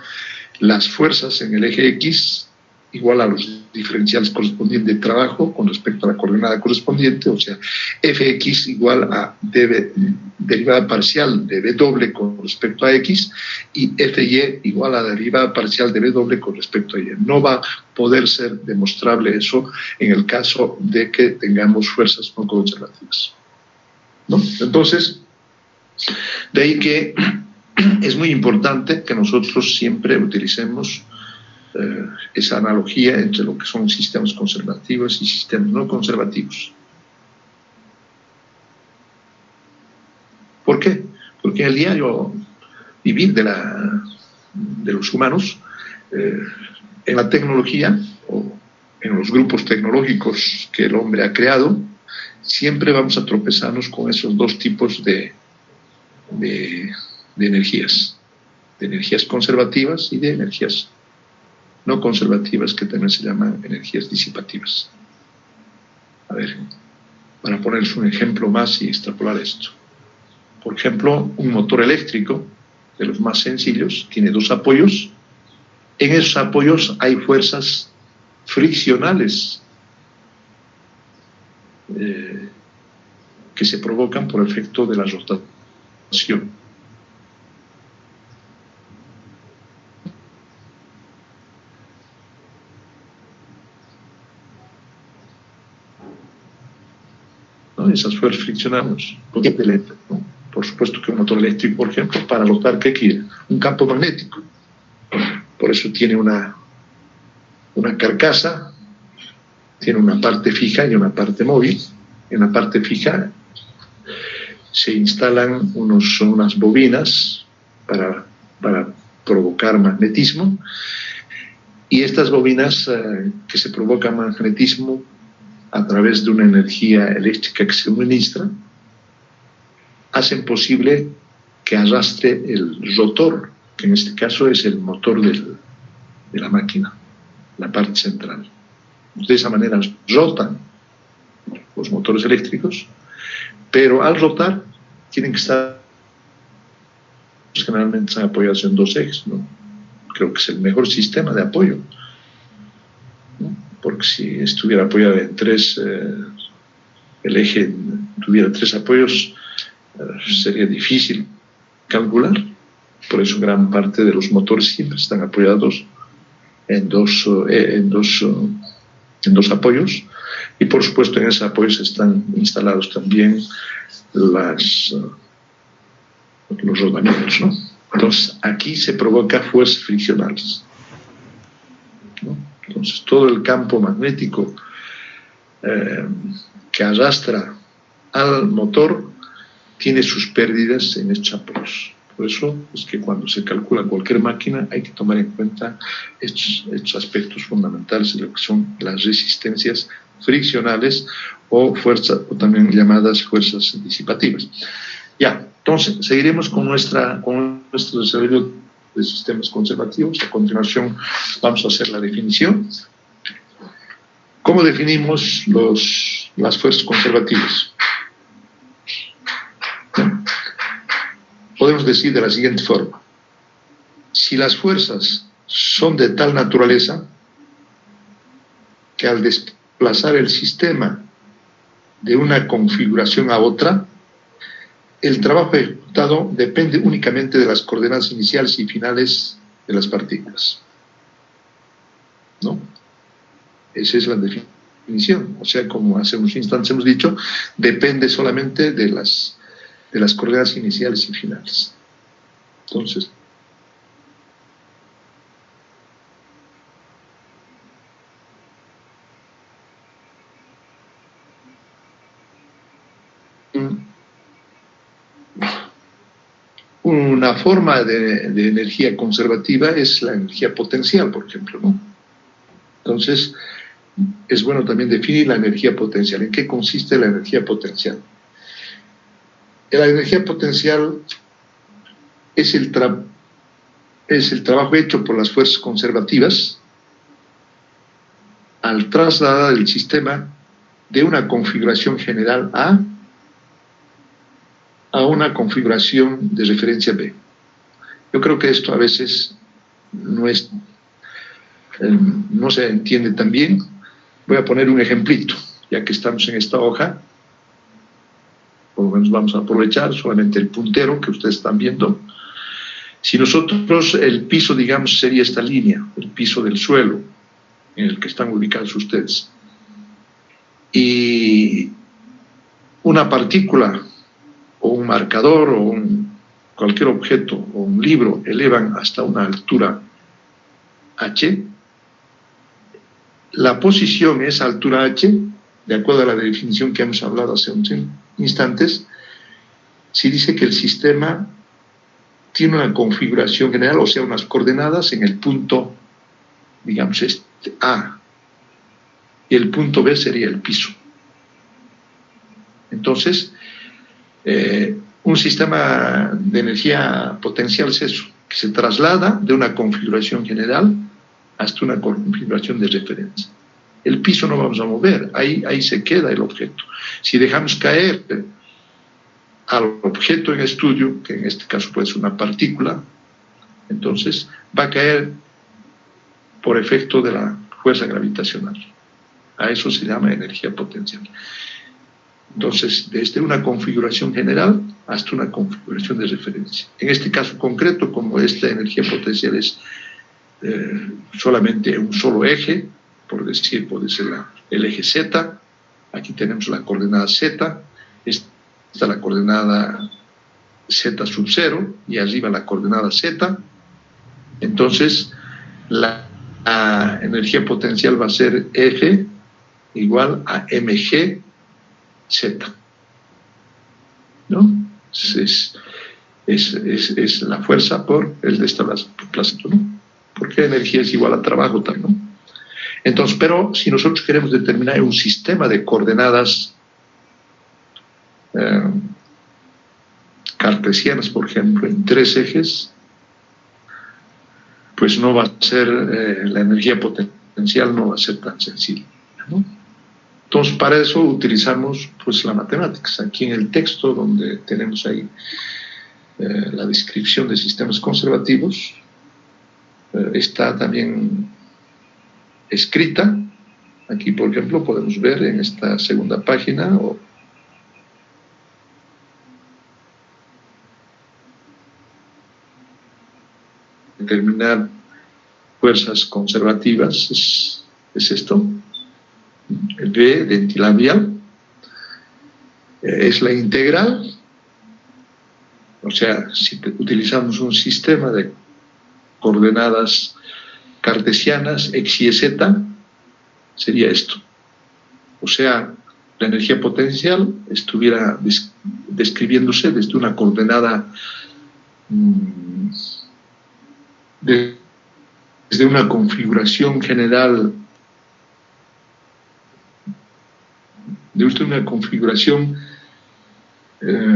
las fuerzas en el eje X igual a los diferenciales correspondientes de trabajo con respecto a la coordenada correspondiente, o sea, Fx igual a derivada parcial de W con respecto a X y Fy igual a derivada parcial de W con respecto a Y. No va a poder ser demostrable eso en el caso de que tengamos fuerzas no conservativas, ¿no? Entonces, de ahí que es muy importante que nosotros siempre utilicemos esa analogía entre lo que son sistemas conservativos y sistemas no conservativos. ¿Por qué? Porque en el diario vivir de los humanos, en la tecnología o en los grupos tecnológicos que el hombre ha creado, siempre vamos a tropezarnos con esos dos tipos de energías conservativas y de energías no conservativas, que también se llaman energías disipativas. A ver, para ponerles un ejemplo más y extrapolar esto. Por ejemplo, un motor eléctrico, de los más sencillos, tiene dos apoyos. En esos apoyos hay fuerzas friccionales que se provocan por efecto de la rotación. ¿no? Esas fuerzas friccionales, ¿no? Por supuesto que un motor eléctrico, por ejemplo, para rotar, ¿qué quiere? Un campo magnético. Por eso tiene una carcasa, tiene una parte fija y una parte móvil. En la parte fija se instalan unas bobinas para provocar magnetismo, y estas bobinas que se provocan magnetismo a través de una energía eléctrica que se suministra, hacen posible que arrastre el rotor, que en este caso es el motor de la máquina, la parte central. De esa manera rotan los motores eléctricos, pero al rotar tienen que estar, generalmente están apoyados en dos ejes, ¿no? Creo que es el mejor sistema de apoyo, ¿no? Porque si estuviera apoyado en tres, el eje tuviera tres apoyos, sería difícil calcular. Por eso gran parte de los motores siempre están apoyados en dos apoyos, y por supuesto en esos apoyos están instalados también los rodamientos, ¿no? Entonces aquí se provoca fuerzas friccionales, ¿no? Entonces todo el campo magnético que arrastra al motor tiene sus pérdidas en estos apoyos. Por eso es que cuando se calcula cualquier máquina hay que tomar en cuenta estos aspectos fundamentales de lo que son las resistencias friccionales o también llamadas fuerzas disipativas. Ya, entonces seguiremos con nuestro desarrollo de sistemas conservativos. A continuación vamos a hacer la definición. ¿Cómo definimos las fuerzas conservativas? Podemos decir de la siguiente forma: si las fuerzas son de tal naturaleza que al desplazar el sistema de una configuración a otra, el trabajo ejecutado depende únicamente de las coordenadas iniciales y finales de las partículas, ¿no? Esa es la definición. O sea, como hace unos instantes hemos dicho, depende solamente de las coordenadas iniciales y finales. Entonces, una forma de energía conservativa es la energía potencial, por ejemplo, ¿no? Entonces, es bueno también definir la energía potencial. ¿En qué consiste la energía potencial? La energía potencial es el trabajo hecho por las fuerzas conservativas al trasladar el sistema de una configuración general A a una configuración de referencia B. Yo creo que esto a veces no se entiende tan bien. Voy a poner un ejemplito, ya que estamos en esta hoja. Por lo menos vamos a aprovechar solamente el puntero que ustedes están viendo. Si nosotros, el piso, digamos, sería esta línea, el piso del suelo en el que están ubicados ustedes, y una partícula o un marcador o cualquier objeto o un libro elevan hasta una altura h, la posición en esa altura h, de acuerdo a la definición que hemos hablado hace unos instantes, se dice que el sistema tiene una configuración general, o sea, unas coordenadas en el punto, digamos, A, y el punto B sería el piso. Entonces, un sistema de energía potencial es eso, que se traslada de una configuración general hasta una configuración de referencia. El piso no vamos a mover, ahí se queda el objeto. Si dejamos caer al objeto en estudio, que en este caso puede ser una partícula, entonces va a caer por efecto de la fuerza gravitacional. A eso se llama energía potencial. Entonces, desde una configuración general hasta una configuración de referencia. En este caso concreto, como esta energía potencial es solamente un solo eje, por decir, puede ser el eje Z, aquí tenemos la coordenada Z, esta es la coordenada z sub 0 y arriba la coordenada z. Entonces la energía potencial va a ser F igual a mg z, ¿no? Es la fuerza por el desplazamiento, ¿no? Porque energía es igual a trabajo también, ¿no? Entonces, pero si nosotros queremos determinar un sistema de coordenadas cartesianas, por ejemplo, en 3 ejes, pues no va a ser, la energía potencial no va a ser tan sencilla, ¿no? Entonces, para eso utilizamos pues la matemática. Aquí en el texto, donde tenemos ahí la descripción de sistemas conservativos, está también escrita. Aquí, por ejemplo, podemos ver en esta segunda página, o determinar fuerzas conservativas, es esto. El V de antilabial es la integral, o sea, si utilizamos un sistema de coordenadas cartesianas x, y, z, sería esto. O sea, la energía potencial estuviera describiéndose desde una coordenada, desde una configuración general,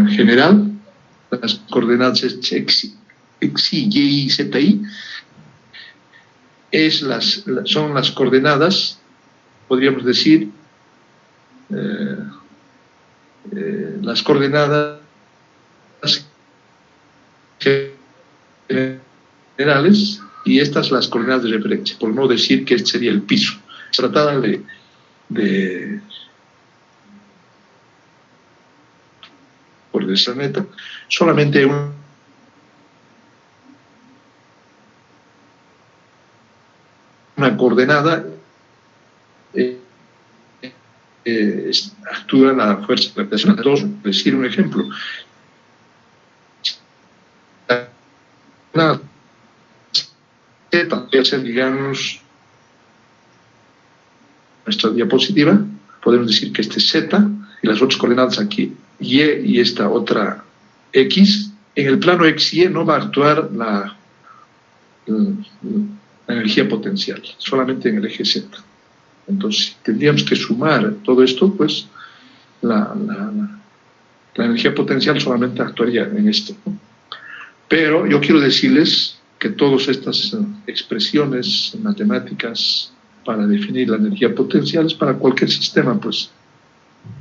general, las coordenadas x, y, z, y, son las coordenadas, podríamos decir, las coordenadas generales, y estas las coordenadas de referencia, por no decir que este sería el piso. Se trataba por esa neta, solamente una coordenada actúa la fuerza gravitacional. Dos, decir un ejemplo. Una Z, digamos, nuestra diapositiva, podemos decir que este es Z y las otras coordenadas aquí y esta otra X. En el plano X y no va a actuar la energía potencial, solamente en el eje Z. Entonces, tendríamos que sumar todo esto, pues la energía potencial solamente actuaría en esto, ¿no? Pero yo quiero decirles que todas estas expresiones matemáticas para definir la energía potencial es para cualquier sistema, pues.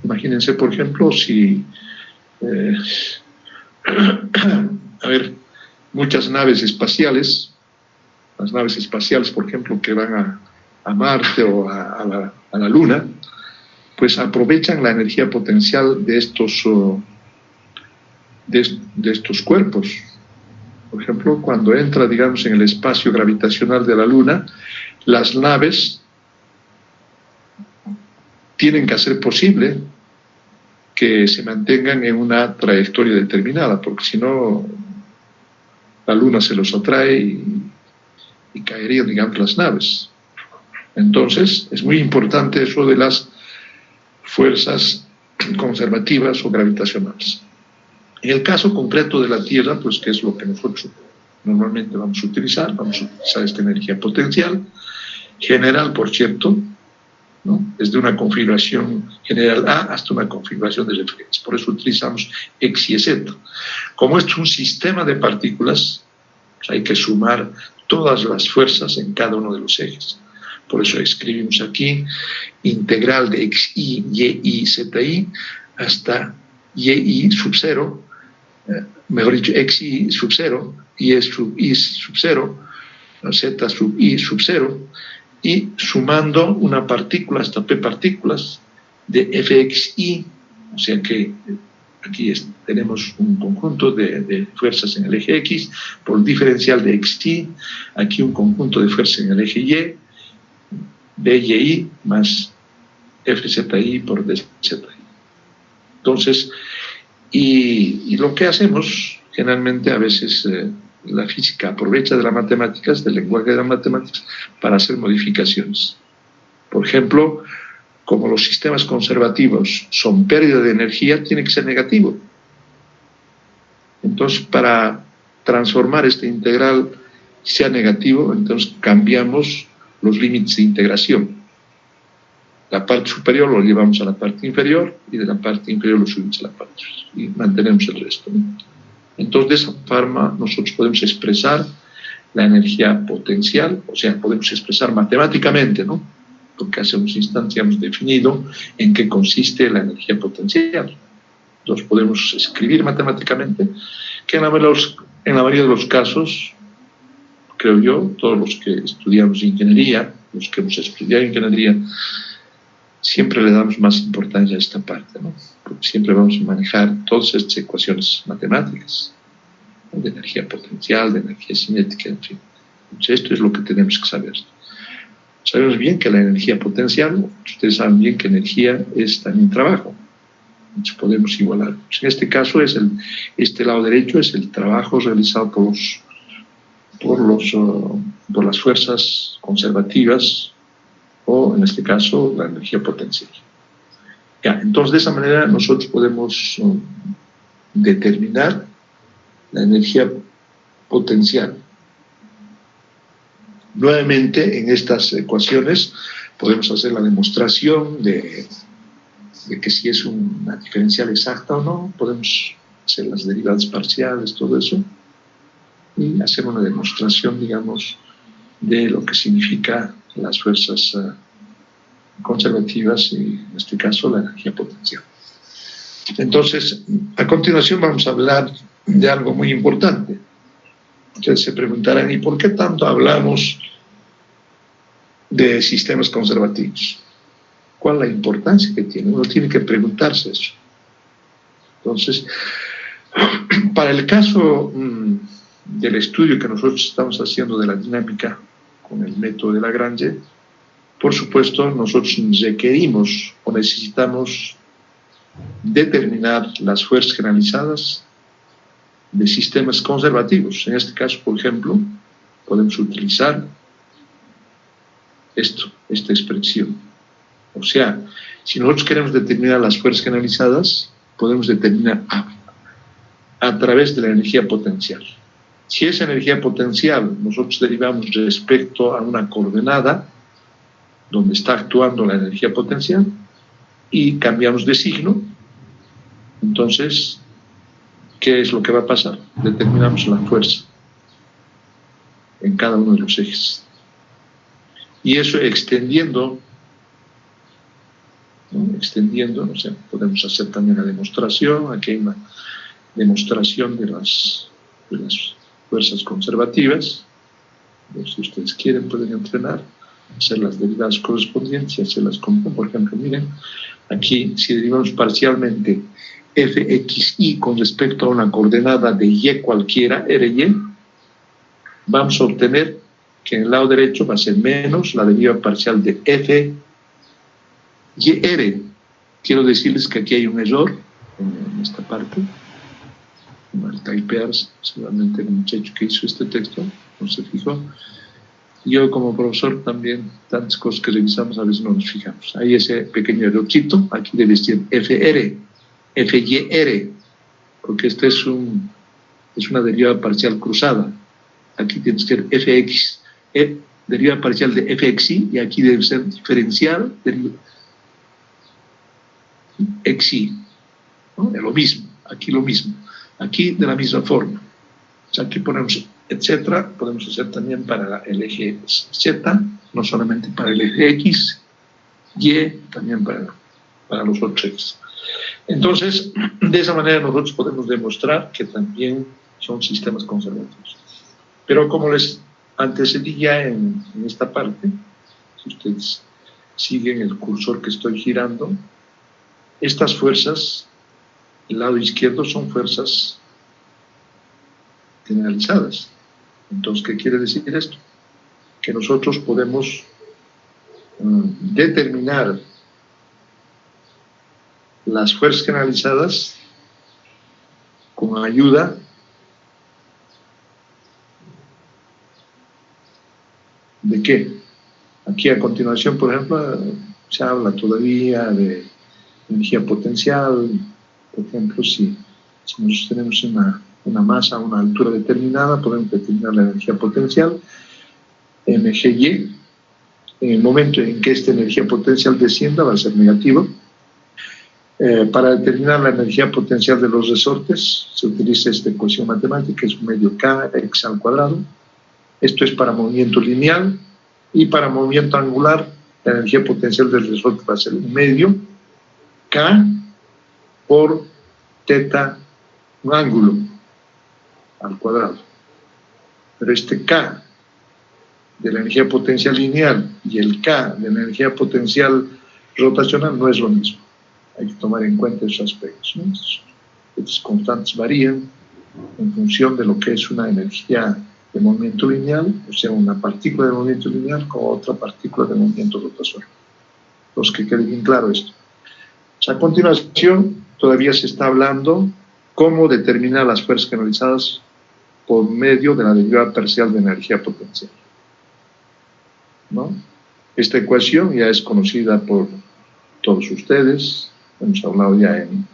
Imagínense, por ejemplo, si a ver, muchas naves espaciales, las naves espaciales, por ejemplo, que van a Marte o a la Luna, pues aprovechan la energía potencial de estos cuerpos. Por ejemplo, cuando entra, digamos, en el espacio gravitacional de la Luna, las naves tienen que hacer posible que se mantengan en una trayectoria determinada, porque si no, la Luna se los atrae y caerían, digamos, las naves. Entonces, es muy importante eso de las fuerzas conservativas o gravitacionales. En el caso concreto de la Tierra, pues, que es lo que nosotros normalmente vamos a utilizar esta energía potencial, general, por cierto, ¿no? Desde una configuración general A hasta una configuración de referencia. Por eso utilizamos X y Z. Como esto es un sistema de partículas, pues hay que sumar todas las fuerzas en cada uno de los ejes. Por eso escribimos aquí integral de XI, YI, ZI hasta YI sub 0, mejor dicho, XI sub 0, Y sub I sub 0, Z sub I sub 0, y sumando una partícula hasta P partículas de Fxi, o sea que aquí tenemos un conjunto de fuerzas en el eje X por diferencial de Xi, aquí un conjunto de fuerzas en el eje Y, BYI más FZI por DZI. Entonces, y lo que hacemos, generalmente a veces la física aprovecha de las matemáticas, del lenguaje de las matemáticas, para hacer modificaciones. Por ejemplo, como los sistemas conservativos son pérdida de energía, tiene que ser negativo. Entonces, para transformar este integral sea negativo, entonces cambiamos los límites de integración. La parte superior lo llevamos a la parte inferior y de la parte inferior lo subimos a la parte y mantenemos el resto, ¿no? Entonces, de esa forma nosotros podemos expresar la energía potencial, o sea, podemos expresar matemáticamente, ¿no? Porque hace unos instantes hemos definido en qué consiste la energía potencial. Entonces podemos escribir matemáticamente, que en la mayoría de los casos, creo yo, todos los que estudiamos ingeniería, los que hemos estudiado ingeniería, siempre le damos más importancia a esta parte, ¿no? Porque siempre vamos a manejar todas estas ecuaciones matemáticas, ¿no? De energía potencial, de energía cinética, en fin. Entonces, esto es lo que tenemos que saber. Sabemos bien que la energía potencial, ustedes saben bien que energía es también trabajo. Entonces podemos igualar. En este caso, este lado derecho es el trabajo realizado por las fuerzas conservativas, o en este caso la energía potencial. Ya, entonces de esa manera nosotros podemos determinar la energía potencial. Nuevamente, en estas ecuaciones podemos hacer la demostración de que si es una diferencial exacta o no, podemos hacer las derivadas parciales, todo eso, y hacer una demostración, digamos, de lo que significa las fuerzas conservativas y, en este caso, la energía potencial. Entonces, a continuación vamos a hablar de algo muy importante. Ustedes se preguntarán, ¿y por qué tanto hablamos de sistemas conservativos? ¿Cuál es la importancia que tiene? Uno tiene que preguntarse eso. Entonces, para el caso del estudio que nosotros estamos haciendo de la dinámica con el método de Lagrange, por supuesto, nosotros requerimos o necesitamos determinar las fuerzas generalizadas de sistemas conservativos. En este caso, por ejemplo, podemos utilizar esta expresión. O sea, si nosotros queremos determinar las fuerzas generalizadas, podemos determinar a través de la energía potencial. Si esa energía potencial nosotros derivamos respecto a una coordenada donde está actuando la energía potencial y cambiamos de signo, entonces, ¿qué es lo que va a pasar? Determinamos la fuerza en cada uno de los ejes. Y eso extendiendo, ¿no? O sea, podemos hacer también la demostración. Aquí hay una demostración de las fuerzas conservativas. Si ustedes quieren, pueden entrenar, hacer las derivadas correspondientes y hacerlas como, por ejemplo, miren, aquí si derivamos parcialmente fxy con respecto a una coordenada de y cualquiera, ry, vamos a obtener que en el lado derecho va a ser menos la deriva parcial de f yr. Quiero decirles que aquí hay un error en esta parte. Al typear, seguramente el muchacho que hizo este texto no se fijó. Yo como profesor también, tantas cosas que revisamos a veces no nos fijamos. Hay ese pequeño errorcito, aquí debe ser fr, fyr, porque esta es una derivada parcial cruzada. Aquí tiene que ser fx, derivada parcial de fxy, y aquí debe ser diferencial xy, ¿no? Es lo mismo, aquí lo mismo, aquí de la misma forma. O sea, aquí ponemos etcétera, podemos hacer también para el eje z, no solamente para el eje x, y también para los otros ejes. Entonces, de esa manera nosotros podemos demostrar que también son sistemas conservativos. Pero como les antecedí ya en esta parte, si ustedes siguen el cursor que estoy girando, estas fuerzas, el lado izquierdo, son fuerzas generalizadas. Entonces, ¿qué quiere decir esto? Que nosotros podemos determinar las fuerzas generalizadas con ayuda de qué. Aquí a continuación, por ejemplo, se habla todavía de energía potencial. Por ejemplo, si nosotros tenemos una masa a una altura determinada, podemos determinar la energía potencial, mgy. En el momento en que esta energía potencial descienda, va a ser negativo. Para determinar la energía potencial de los resortes, se utiliza esta ecuación matemática, es medio k x al cuadrado. Esto es para movimiento lineal, y para movimiento angular, la energía potencial del resorte va a ser un medio k por teta, un ángulo al cuadrado. Pero este k de la energía potencial lineal y el k de la energía potencial rotacional no es lo mismo. Hay que tomar en cuenta esos aspectos, ¿no? Estas constantes varían en función de lo que es una energía de movimiento lineal, o sea, una partícula de movimiento lineal con otra partícula de movimiento rotacional. Los que quede bien claro esto. A continuación, todavía se está hablando cómo determinar las fuerzas generalizadas por medio de la derivada parcial de energía potencial, ¿no? Esta ecuación ya es conocida por todos ustedes, hemos hablado ya en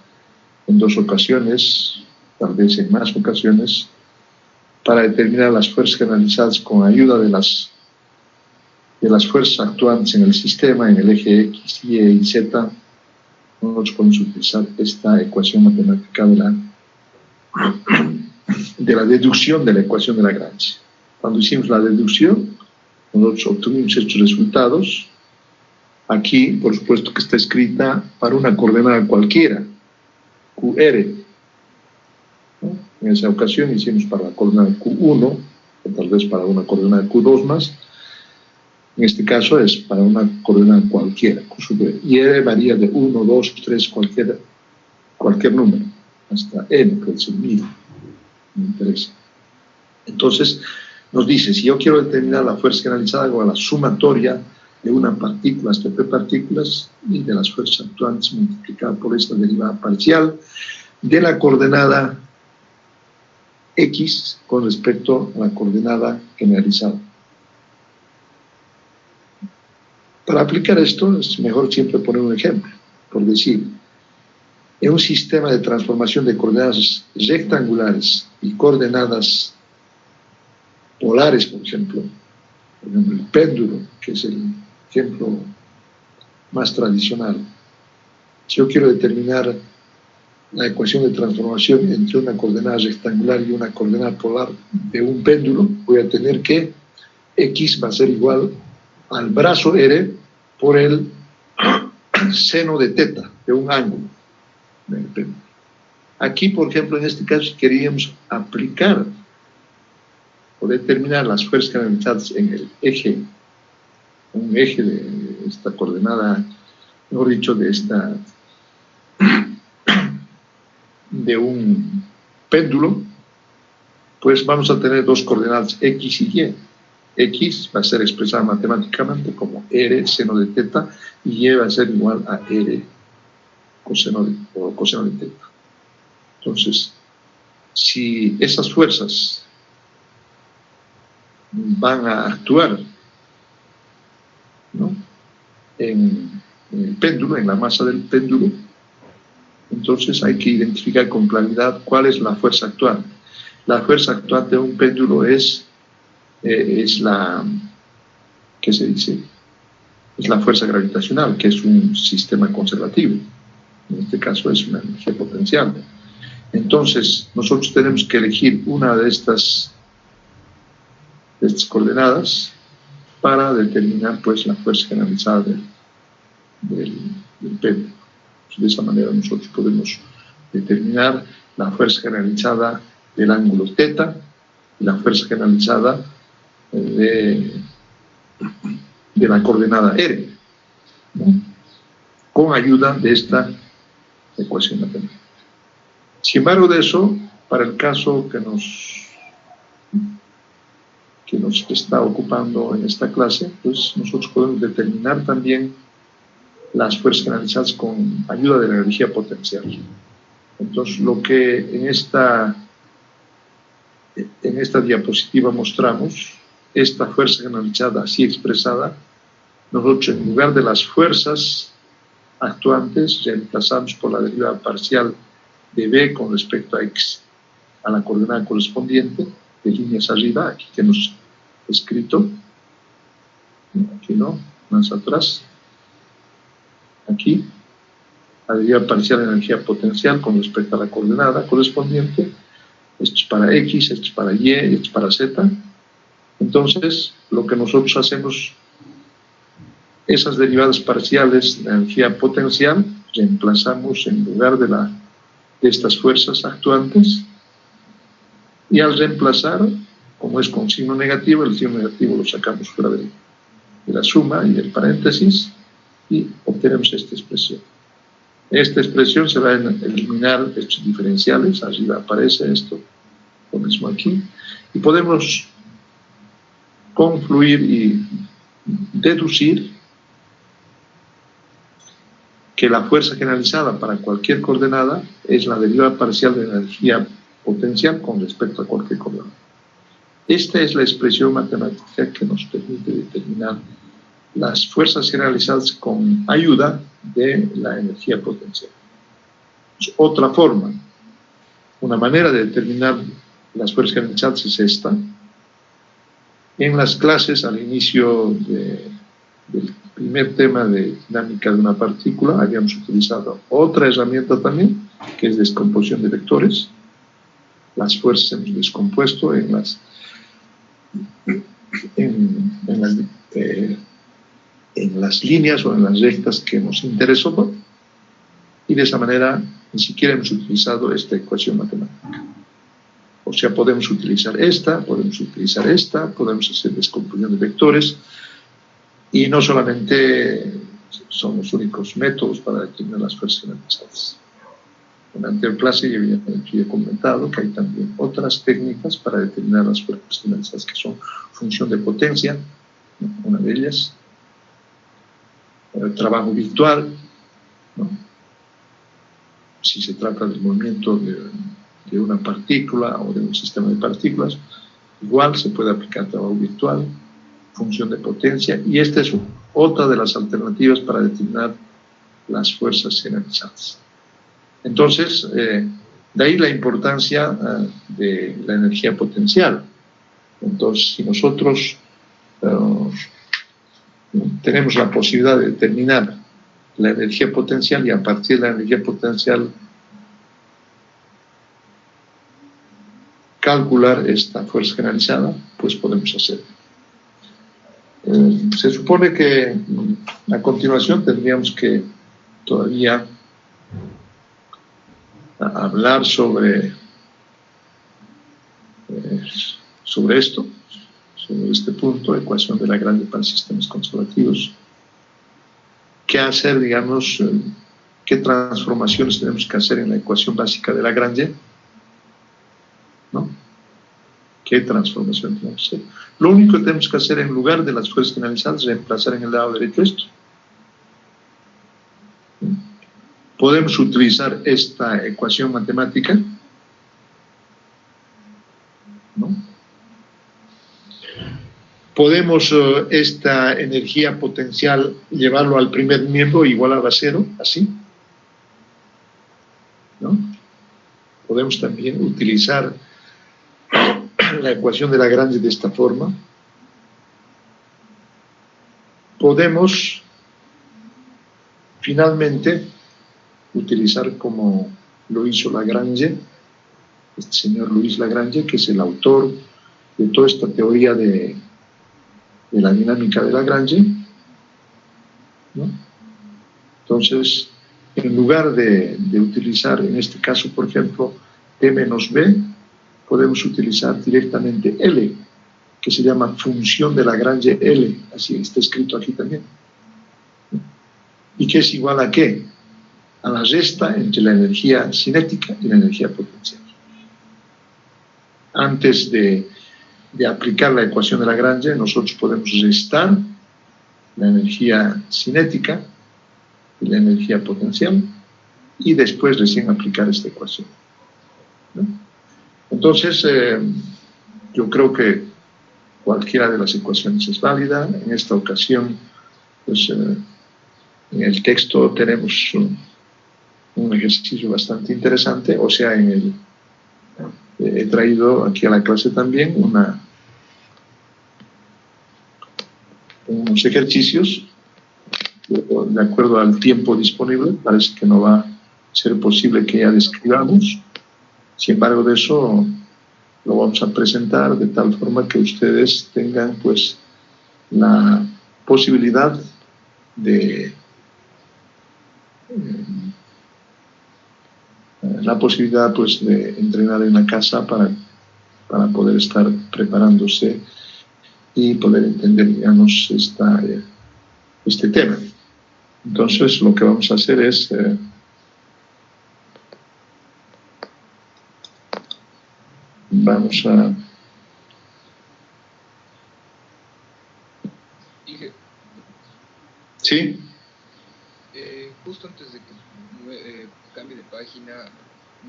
2 ocasiones, tal vez en más ocasiones, para determinar las fuerzas generalizadas con ayuda de las fuerzas actuantes en el sistema, en el eje X, Y y Z. Nosotros podemos utilizar esta ecuación matemática de la deducción de la ecuación de Lagrange. Cuando hicimos la deducción, nosotros obtuvimos estos resultados. Aquí, por supuesto, que está escrita para una coordenada cualquiera, QR. ¿No? En esa ocasión hicimos para la coordenada Q1, o tal vez para una coordenada Q2 más. En este caso es para una coordenada cualquiera, y R varía de 1, 2, 3, cualquier número, hasta N, puede ser 1000, me interesa. Entonces, nos dice, si yo quiero determinar la fuerza generalizada, hago la sumatoria de una partícula hasta p partículas y de las fuerzas actuantes multiplicada por esta derivada parcial de la coordenada X con respecto a la coordenada generalizada. Para aplicar esto es mejor siempre poner un ejemplo, por decir, en un sistema de transformación de coordenadas rectangulares y coordenadas polares, por ejemplo, el péndulo, que es el ejemplo más tradicional. Si yo quiero determinar la ecuación de transformación entre una coordenada rectangular y una coordenada polar de un péndulo, voy a tener que X va a ser igual al brazo R por el seno de teta de un ángulo del péndulo. Aquí, por ejemplo, en este caso, si queríamos aplicar o determinar las fuerzas generalizadas en el eje, un eje de esta coordenada, mejor dicho, de un péndulo, pues vamos a tener 2 coordenadas X y Y. X va a ser expresada matemáticamente como R seno de teta y Y va a ser igual a R coseno de teta. Entonces, si esas fuerzas van a actuar, ¿no?, en el péndulo, en la masa del péndulo, entonces hay que identificar con claridad cuál es la fuerza actuante. La fuerza actuante de un péndulo es la, ¿qué se dice? Es la fuerza gravitacional, que es un sistema conservativo. En este caso es una energía potencial. Entonces, nosotros tenemos que elegir una de estas coordenadas para determinar, pues, la fuerza generalizada del péndulo. De esa manera nosotros podemos determinar la fuerza generalizada del ángulo θ y la fuerza generalizada de la coordenada R, ¿no?, con ayuda de esta ecuación matemática. Sin embargo de eso, para el caso que nos está ocupando en esta clase, pues nosotros podemos determinar también las fuerzas canalizadas con ayuda de la energía potencial. Entonces, lo que en esta diapositiva mostramos, esta fuerza canalizada así expresada, nosotros en lugar de las fuerzas actuantes reemplazamos por la derivada parcial de B con respecto a X, a la coordenada correspondiente, de líneas arriba, aquí que hemos escrito, aquí no, más atrás, aquí, la derivada parcial de energía potencial con respecto a la coordenada correspondiente. Esto es para X, esto es para Y, esto es para Z. Entonces, lo que nosotros hacemos, esas derivadas parciales de energía potencial, reemplazamos en lugar de estas fuerzas actuantes, y al reemplazar, como es con signo negativo, el signo negativo lo sacamos fuera de la suma y del paréntesis, y obtenemos esta expresión. Esta expresión se va a eliminar estos diferenciales, arriba aparece esto, lo mismo aquí, y podemos concluir y deducir que la fuerza generalizada para cualquier coordenada es la derivada parcial de energía potencial con respecto a cualquier coordenada. Esta es la expresión matemática que nos permite determinar las fuerzas generalizadas con ayuda de la energía potencial. Es otra forma, una manera de determinar las fuerzas generalizadas es esta. En las clases, al inicio del primer tema de dinámica de una partícula, habíamos utilizado otra herramienta también, que es descomposición de vectores. Las fuerzas hemos descompuesto en las líneas o en las rectas que nos interesó, y de esa manera ni siquiera hemos utilizado esta ecuación matemática. O sea, podemos utilizar esta, podemos hacer descomposición de vectores, y no solamente son los únicos métodos para determinar las fuerzas generalizadas. En la anterior clase yo había comentado que hay también otras técnicas para determinar las fuerzas generalizadas, que son función de potencia, una de ellas, el trabajo virtual, ¿no? Si se trata del movimiento de una partícula o de un sistema de partículas, igual se puede aplicar trabajo virtual, función de potencia, y esta es otra de las alternativas para determinar las fuerzas generalizadas. Entonces, de ahí la importancia de la energía potencial. Entonces, si nosotros tenemos la posibilidad de determinar la energía potencial y a partir de la energía potencial calcular esta fuerza generalizada, pues podemos hacerlo. Se supone que a continuación tendríamos que todavía hablar sobre esto, sobre este punto, ecuación de Lagrange para sistemas conservativos. ¿Qué hacer, digamos, qué transformaciones tenemos que hacer en la ecuación básica de Lagrange? ¿No? ¿Qué transformación tenemos que hacer? Lo único que tenemos que hacer en lugar de las fuerzas generalizadas es reemplazar en el lado derecho esto. Podemos utilizar esta ecuación matemática, ¿no? Podemos esta energía potencial llevarlo al primer miembro igual a 0, así, ¿no? Podemos también utilizar la ecuación de Lagrange de esta forma. Podemos finalmente utilizar, como lo hizo Lagrange, este señor Louis Lagrange, que es el autor de toda esta teoría de la dinámica de Lagrange, ¿no? Entonces, en lugar de utilizar, en este caso, por ejemplo, T menos B, podemos utilizar directamente L, que se llama función de Lagrange L, así está escrito aquí también. ¿Y qué es igual a qué? A la resta entre la energía cinética y la energía potencial. Antes de aplicar la ecuación de Lagrange, nosotros podemos restar la energía cinética y la energía potencial, y después recién aplicar esta ecuación, ¿no? Entonces, yo creo que cualquiera de las ecuaciones es válida. En esta ocasión, pues, en el texto tenemos un ejercicio bastante interesante, o sea, he traído aquí a la clase también unos ejercicios de acuerdo al tiempo disponible. Parece que no va a ser posible que ya describamos. Sin embargo, de eso lo vamos a presentar de tal forma que ustedes tengan pues la posibilidad de pues de entrenar en la casa para poder estar preparándose y poder entender, digamos, este tema. Entonces, lo que vamos a hacer es vamos a... ¿Sí? Justo antes de que cambie de página,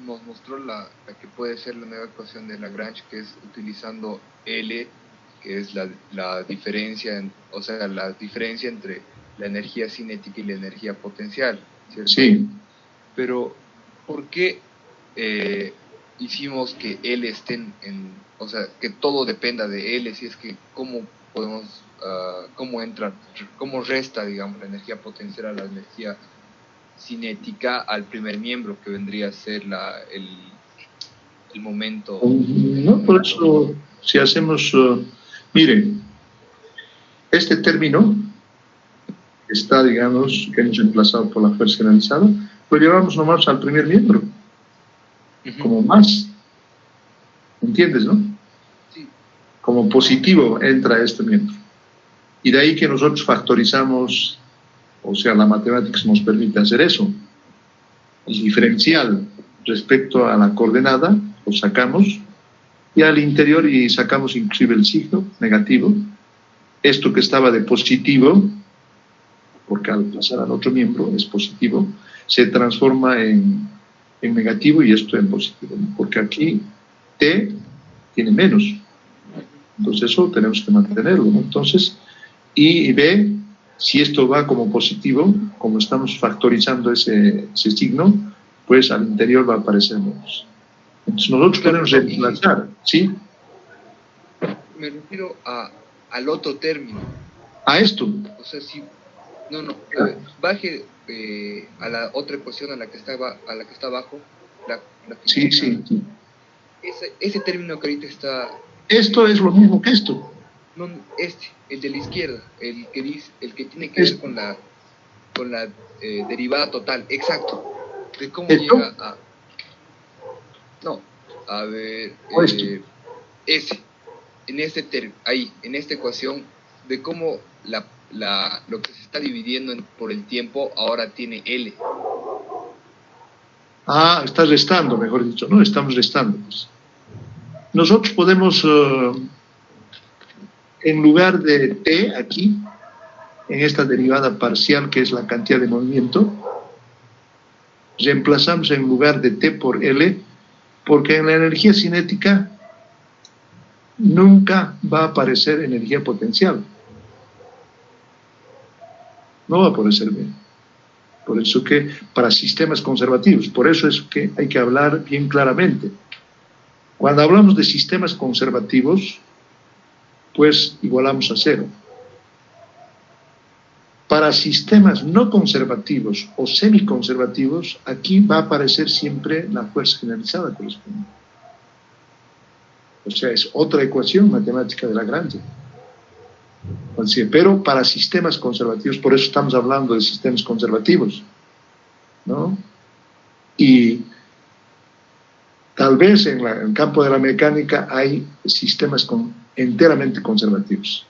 nos mostró la que puede ser la nueva ecuación de Lagrange, que es utilizando L, que es la diferencia, o sea, la diferencia entre la energía cinética y la energía potencial, ¿cierto? Sí. Pero, ¿por qué hicimos que L esté o sea, que todo dependa de L? Si es que, ¿cómo podemos, cómo resta, digamos, la energía potencial a la energía cinética al primer miembro, que vendría a ser el momento? No, por eso, si hacemos, miren, este término está, digamos, que hemos emplazado por la fuerza generalizada, lo llevamos nomás al primer miembro, como más, ¿entiendes, no? Sí. Como positivo entra este miembro. Y de ahí que nosotros factorizamos, o sea, la matemática nos permite hacer eso. El diferencial respecto a la coordenada lo sacamos, y al interior y sacamos inclusive el signo negativo. Esto que estaba de positivo, porque al pasar al otro miembro es positivo, se transforma en negativo y esto en positivo, porque aquí T tiene menos. Entonces eso tenemos que mantenerlo, ¿no? Entonces, y B, si esto va como positivo, como estamos factorizando ese signo, pues al interior va a aparecer menos. Entonces nosotros podemos reemplazar, ¿sí? Me refiero al otro término. ¿A esto? O sea, si... No, baje a la otra ecuación a la que está abajo. Sí. Ese término que ahorita está... Esto es lo mismo que esto. No, el de la izquierda, el que tiene que ver con la derivada total, exacto. De cómo ¿esto? llega a... No, a ver... en esta ecuación, de cómo lo que se está dividiendo por el tiempo ahora tiene L. Está restando, mejor dicho. No, estamos restando. Pues. Nosotros podemos, en lugar de T aquí, en esta derivada parcial que es la cantidad de movimiento, reemplazamos en lugar de T por L, porque en la energía cinética nunca va a aparecer energía potencial. No va a aparecer bien. Por eso que para sistemas conservativos, por eso es que hay que hablar bien claramente. Cuando hablamos de sistemas conservativos, pues igualamos a cero. Para sistemas no conservativos o semiconservativos, aquí va a aparecer siempre la fuerza generalizada correspondiente. O sea, es otra ecuación matemática de Lagrange. Pero para sistemas conservativos, por eso estamos hablando de sistemas conservativos, ¿no? Y tal vez en el campo de la mecánica hay sistemas enteramente conservativos,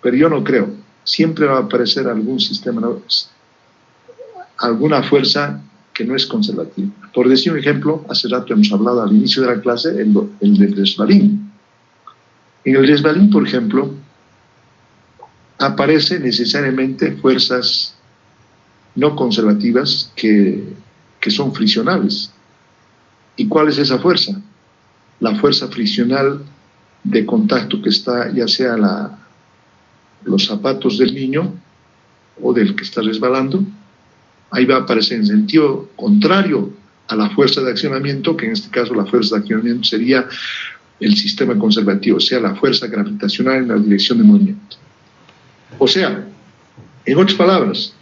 pero yo no creo. Siempre va a aparecer algún sistema, alguna fuerza que no es conservativa. Por decir un ejemplo, hace rato hemos hablado al inicio de la clase, el del resbalín. En el resbalín, por ejemplo, aparecen necesariamente fuerzas no conservativas que son friccionales. ¿Y cuál es esa fuerza? La fuerza friccional de contacto que está, ya sea los zapatos del niño o del que está resbalando, ahí va a aparecer en sentido contrario a la fuerza de accionamiento, que en este caso la fuerza de accionamiento sería el sistema conservativo, o sea, la fuerza gravitacional en la dirección de movimiento. O sea, en otras palabras,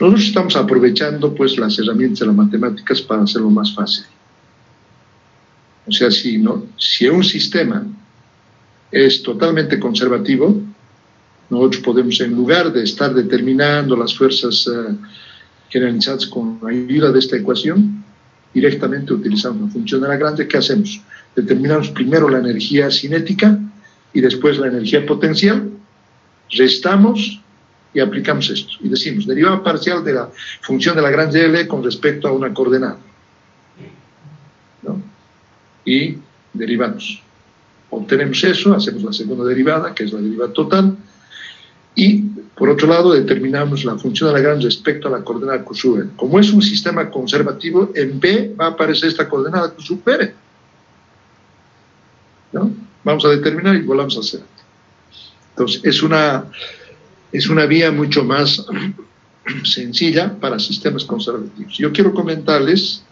nosotros estamos aprovechando pues las herramientas de las matemáticas para hacerlo más fácil. O sea, si un sistema es totalmente conservativo, nosotros podemos, en lugar de estar determinando las fuerzas generalizadas con ayuda de esta ecuación, directamente utilizamos la función de Lagrange. ¿Qué hacemos? Determinamos primero la energía cinética y después la energía potencial, restamos y aplicamos esto. Y decimos, derivada parcial de la función de Lagrange L con respecto a una coordenada, ¿no? Y derivamos. Obtenemos eso, hacemos la segunda derivada, que es la derivada total, y por otro lado determinamos la función de Lagrange respecto a la coordenada Q sub n. Como es un sistema conservativo, en B va a aparecer esta coordenada Q sub n, ¿no? Vamos a determinar y volvamos a hacer. Entonces es una vía mucho más sencilla para sistemas conservativos. Yo quiero comentarles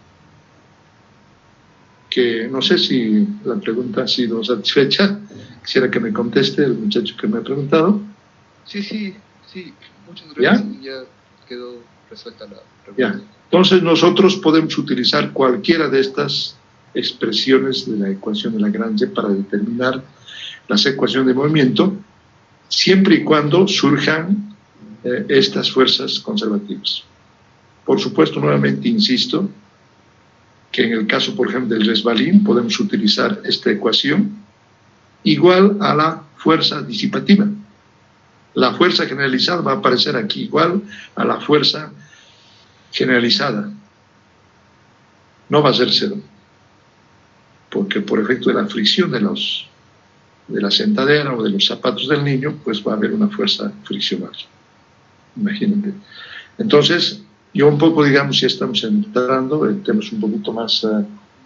que no sé si la pregunta ha sido satisfecha. Quisiera que me conteste el muchacho que me ha preguntado. Sí, muchas gracias. ¿Ya? Quedó resuelta la pregunta. Ya. Entonces nosotros podemos utilizar cualquiera de estas expresiones de la ecuación de Lagrange para determinar las ecuaciones de movimiento, siempre y cuando surjan estas fuerzas conservativas. Por supuesto, nuevamente insisto, que en el caso, por ejemplo, del resbalín, podemos utilizar esta ecuación igual a la fuerza disipativa. La fuerza generalizada va a aparecer aquí igual a la fuerza generalizada. No va a ser cero, porque por efecto de la fricción de la sentadera o de los zapatos del niño, pues va a haber una fuerza friccional. Imagínate. Entonces, yo un poco, digamos, ya estamos entrando en temas un poquito más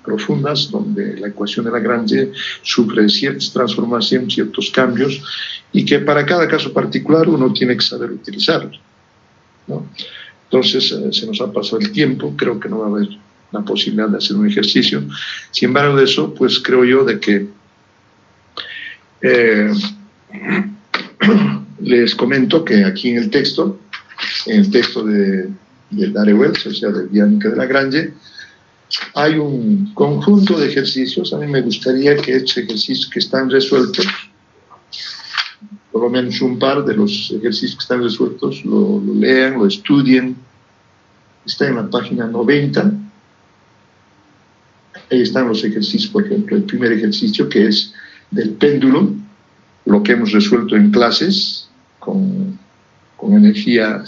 profundas, donde la ecuación de Lagrange sufre ciertas transformaciones, ciertos cambios, y que para cada caso particular uno tiene que saber utilizarlo, ¿no? Entonces, se nos ha pasado el tiempo, creo que no va a haber la posibilidad de hacer un ejercicio. Sin embargo, de eso, pues creo yo de que les comento que aquí en el texto de Daré-Wells, o sea, de dinámica de Lagrange, hay un conjunto de ejercicios. A mí me gustaría que estos ejercicios que están resueltos, por lo menos un par de los ejercicios que están resueltos, lo lean, lo estudien. Está en la página 90. Ahí están los ejercicios, por ejemplo, el primer ejercicio, que es del péndulo, lo que hemos resuelto en clases con energía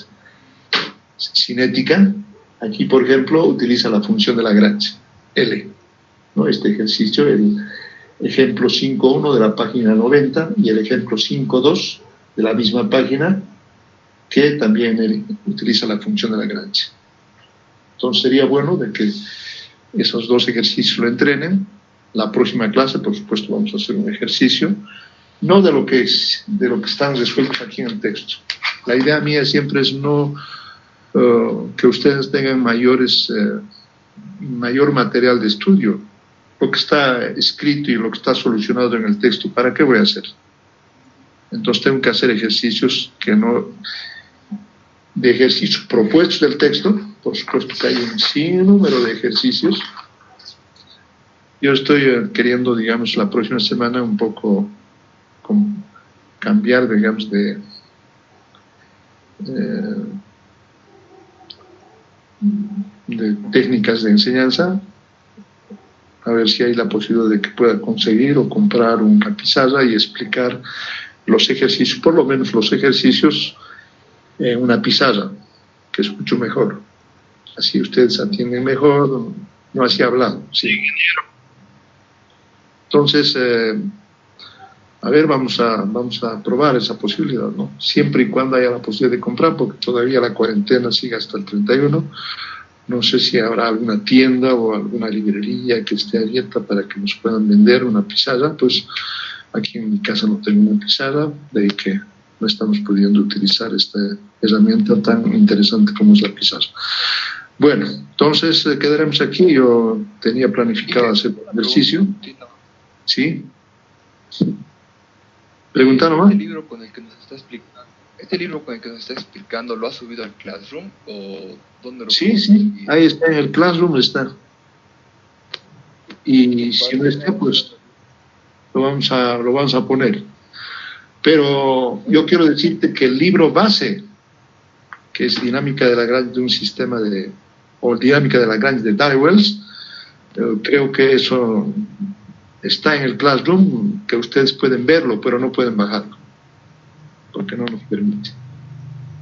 cinética. Aquí, por ejemplo, utiliza la función de Lagrange, L, ¿no? Este ejercicio, el ejemplo 5.1 de la página 90 y el ejemplo 5.2 de la misma página, que también utiliza la función de Lagrange. Entonces sería bueno de que esos dos ejercicios lo entrenen. La próxima clase, por supuesto, vamos a hacer un ejercicio, no de lo que están resueltos aquí en el texto. La idea mía siempre es no que ustedes tengan mayor material de estudio. Lo que está escrito y lo que está solucionado en el texto, ¿para qué voy a hacer? Entonces tengo que hacer ejercicios de ejercicios propuestos del texto. Por supuesto que hay un sinnúmero de ejercicios. Yo estoy queriendo, digamos, la próxima semana un poco cambiar, digamos, de técnicas de enseñanza, a ver si hay la posibilidad de que pueda conseguir o comprar una pizarra y explicar los ejercicios, por lo menos los ejercicios, en una pizarra, que es mucho mejor. Así ustedes atienden mejor, no así hablando. ¿Sí? Entonces, a ver, vamos a probar esa posibilidad, ¿no? Siempre y cuando haya la posibilidad de comprar, porque todavía la cuarentena sigue hasta el 31. No sé si habrá alguna tienda o alguna librería que esté abierta para que nos puedan vender una pizarra. Pues aquí en mi casa no tengo una pizarra, de ahí que no estamos pudiendo utilizar esta herramienta tan interesante como es la pizarra. Bueno, entonces quedaremos aquí. Yo tenía planificado hacer un ejercicio. ¿Sí? Pregunta nomás. ¿Este libro con el que nos está explicando, lo ha subido al Classroom o dónde lo Sí, ahí está, en el Classroom está. Y si no está, pues lo vamos a poner. Pero yo quiero decirte que el libro base, que es Dinámica de Lagrange de un sistema o Dinámica de Lagrange de Daniel Wells, creo que eso está en el Classroom, que ustedes pueden verlo, pero no pueden bajarlo, porque no nos permite.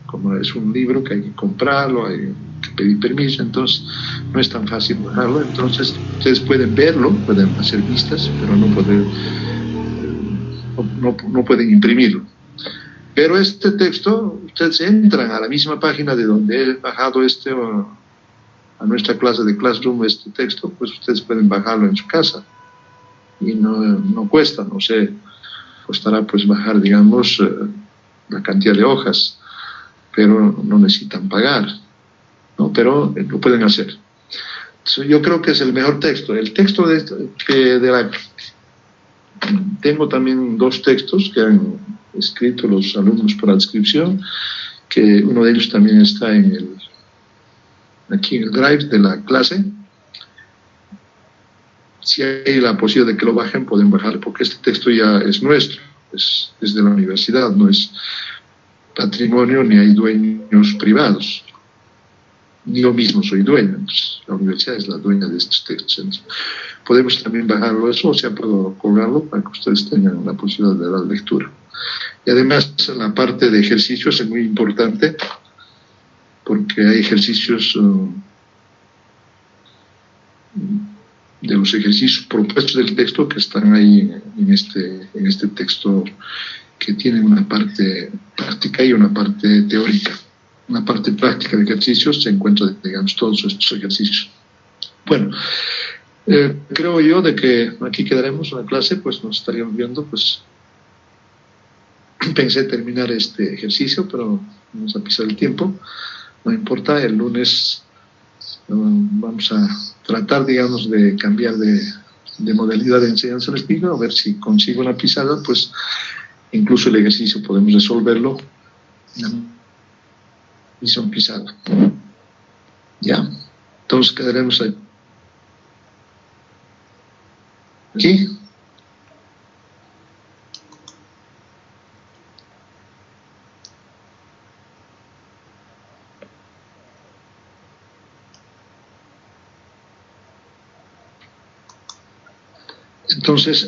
Como es un libro que hay que comprarlo, hay que pedir permiso, entonces no es tan fácil bajarlo. Entonces ustedes pueden verlo, pueden hacer vistas, pero no pueden imprimirlo. Pero este texto, ustedes entran a la misma página de donde he bajado a nuestra clase de Classroom este texto, pues ustedes pueden bajarlo en su casa. Y no cuesta, no sé, costará pues bajar, digamos, la cantidad de hojas, pero no necesitan pagar, ¿no? Pero lo pueden hacer. Entonces, yo creo que es el mejor texto. El texto tengo también 2 textos que han escrito los alumnos por adscripción, que uno de ellos también está aquí en el Drive de la clase. Si hay la posibilidad de que lo bajen, pueden bajarlo, porque este texto ya es nuestro, es de la universidad, no es patrimonio ni hay dueños privados. Ni yo mismo soy dueño, entonces la universidad es la dueña de estos textos. Entonces, podemos también bajarlo eso, o sea, puedo colgarlo para que ustedes tengan la posibilidad de la lectura. Y además, la parte de ejercicios es muy importante, porque hay ejercicios de los ejercicios propuestos del texto que están ahí en este texto, que tiene una parte práctica y una parte teórica. Una parte práctica de ejercicios se encuentra, digamos, todos estos ejercicios. Bueno, creo yo de que aquí quedaremos en la clase, pues nos estaríamos viendo, pues pensé terminar este ejercicio, pero vamos a pisar el tiempo, no importa, el lunes vamos a tratar, digamos, de cambiar de modalidad de enseñanza lectiva, a ver si consigo una pizarra, pues incluso el ejercicio podemos resolverlo en la misma pizarra. Ya, entonces quedaremos aquí. Entonces,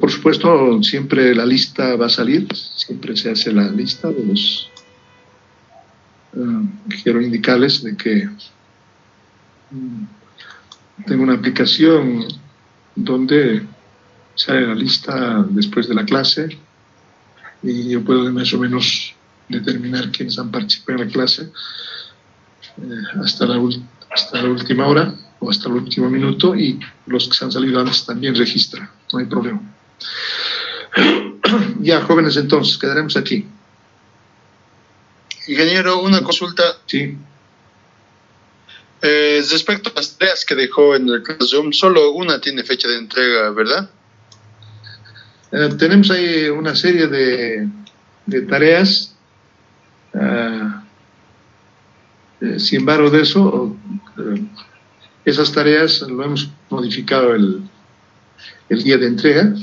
por supuesto, siempre la lista va a salir, siempre se hace la lista de los... quiero indicarles de que tengo una aplicación donde sale la lista después de la clase y yo puedo más o menos determinar quiénes han participado en la clase hasta la última hora o hasta el último minuto, y los que se han salido antes también registran, no hay problema. Ya, jóvenes, entonces, quedaremos aquí. Ingeniero, una consulta. Sí. Respecto a las tareas que dejó en el Classroom, solo una tiene fecha de entrega, ¿verdad? Tenemos ahí una serie de tareas. Sin embargo de eso, esas tareas lo hemos modificado el día de entrega.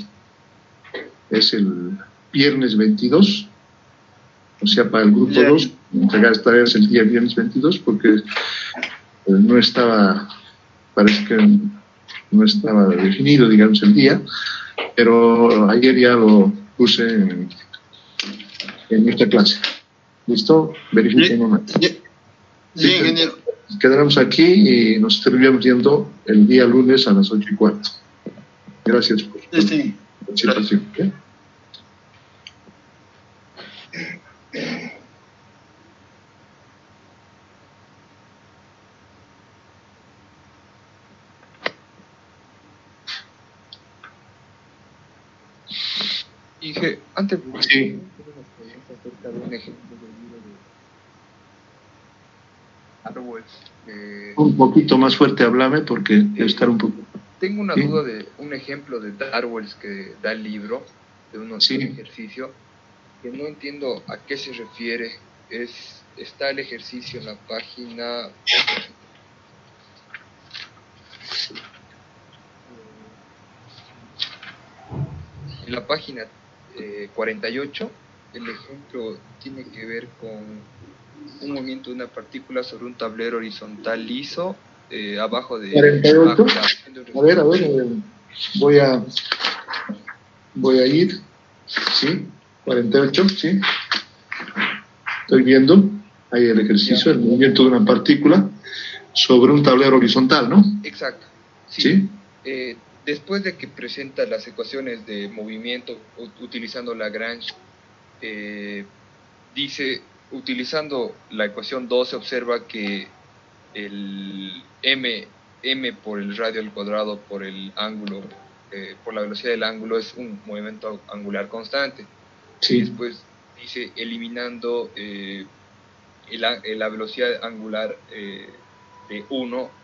Es el viernes 22. O sea, para el grupo 2, entregar estas tareas el día viernes 22, porque parece que no estaba definido, digamos, el día, pero ayer ya lo puse en nuestra clase. ¿Listo? Verifiquen un momento. Sí, ingeniero. Quedaremos aquí y nos estaríamos viendo el día lunes a las 8:15. Gracias por... Sí. situación. ¿Eh? Dije, antes de Sí. acerca de un ejemplo del libro de Árboles. Un poquito más fuerte háblame porque debe estar un poco. Tengo una ¿Sí? duda de un ejemplo de Darwin que da el libro, de un Sí. ejercicio, que no entiendo a qué se refiere. Está el ejercicio en la página... En la página 48, el ejemplo tiene que ver con un movimiento de una partícula sobre un tablero horizontal liso, abajo de... 48. Abajo, A ver, voy a ir. Sí, 48, sí. Estoy viendo ahí el ejercicio, el movimiento de una partícula sobre un tablero horizontal, ¿no? Exacto. Sí. Después de que presenta las ecuaciones de movimiento utilizando Lagrange, dice, utilizando la ecuación 2 se observa que el m por el radio al cuadrado por el ángulo, por la velocidad del ángulo es un movimiento angular constante. Sí. Y después dice, eliminando la velocidad angular de 1,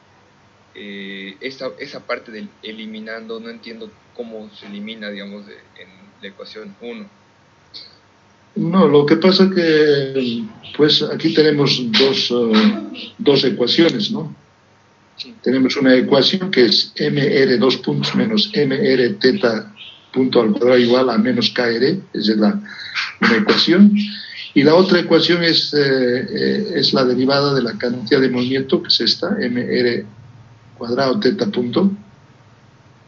esa parte del eliminando, no entiendo cómo se elimina, digamos, en la ecuación 1. No, lo que pasa que, pues aquí tenemos dos ecuaciones, ¿no? Sí. Tenemos una ecuación que es mr 2 puntos menos mr teta punto al cuadrado igual a menos kr, esa es una ecuación. Y la otra ecuación es la derivada de la cantidad de movimiento, que es esta, mr cuadrado teta punto,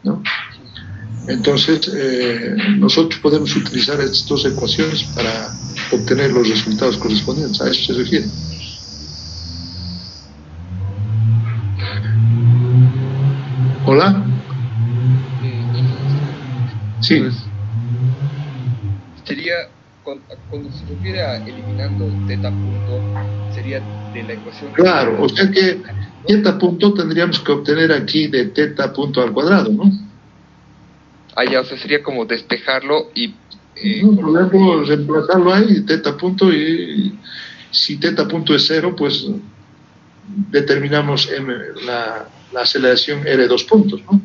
¿no? Entonces, nosotros podemos utilizar estas dos ecuaciones para obtener los resultados correspondientes. ¿A eso se refiere? ¿Hola? Sí. Pues, sería, cuando se refiere a eliminando teta punto, sería de la ecuación... Claro, o sea que teta punto tendríamos que obtener aquí de teta punto al cuadrado, ¿no? Ah, ya, o sea, sería como despejarlo y... podemos reemplazarlo ahí, teta punto, y si teta punto es 0, pues determinamos la aceleración R2 puntos, ¿no?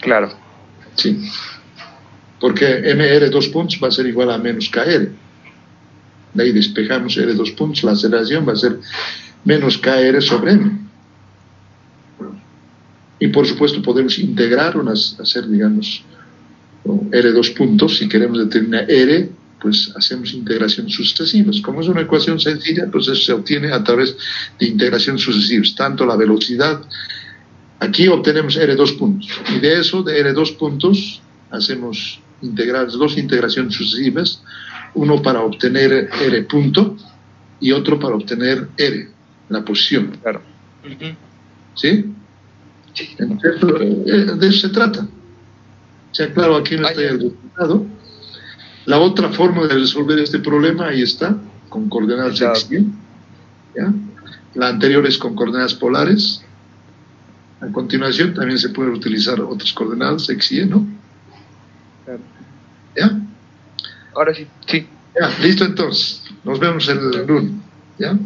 Claro. Sí. Porque MR2 puntos va a ser igual a menos KR. De ahí despejamos R2 puntos, la aceleración va a ser menos KR sobre M. Y por supuesto podemos integrar, hacer, digamos, R2 puntos. Si queremos determinar R, pues hacemos integraciones sucesivas. Como es una ecuación sencilla, pues eso se obtiene a través de integraciones sucesivas. Tanto la velocidad, aquí obtenemos R2 puntos. Y de eso, de R2 puntos, hacemos dos integraciones sucesivas. Uno para obtener R punto y otro para obtener R, la posición. Claro. ¿Sí? Sí. Entonces, de eso se trata. O sea, claro, aquí no está el resultado. La otra forma de resolver este problema, ahí está, con coordenadas X, ¿ya? La anterior es con coordenadas polares. A continuación también se pueden utilizar otras coordenadas X y Y, ¿no? Claro. ¿Ya? Ahora sí, sí. Ya, listo entonces. Nos vemos el lunes, ¿ya?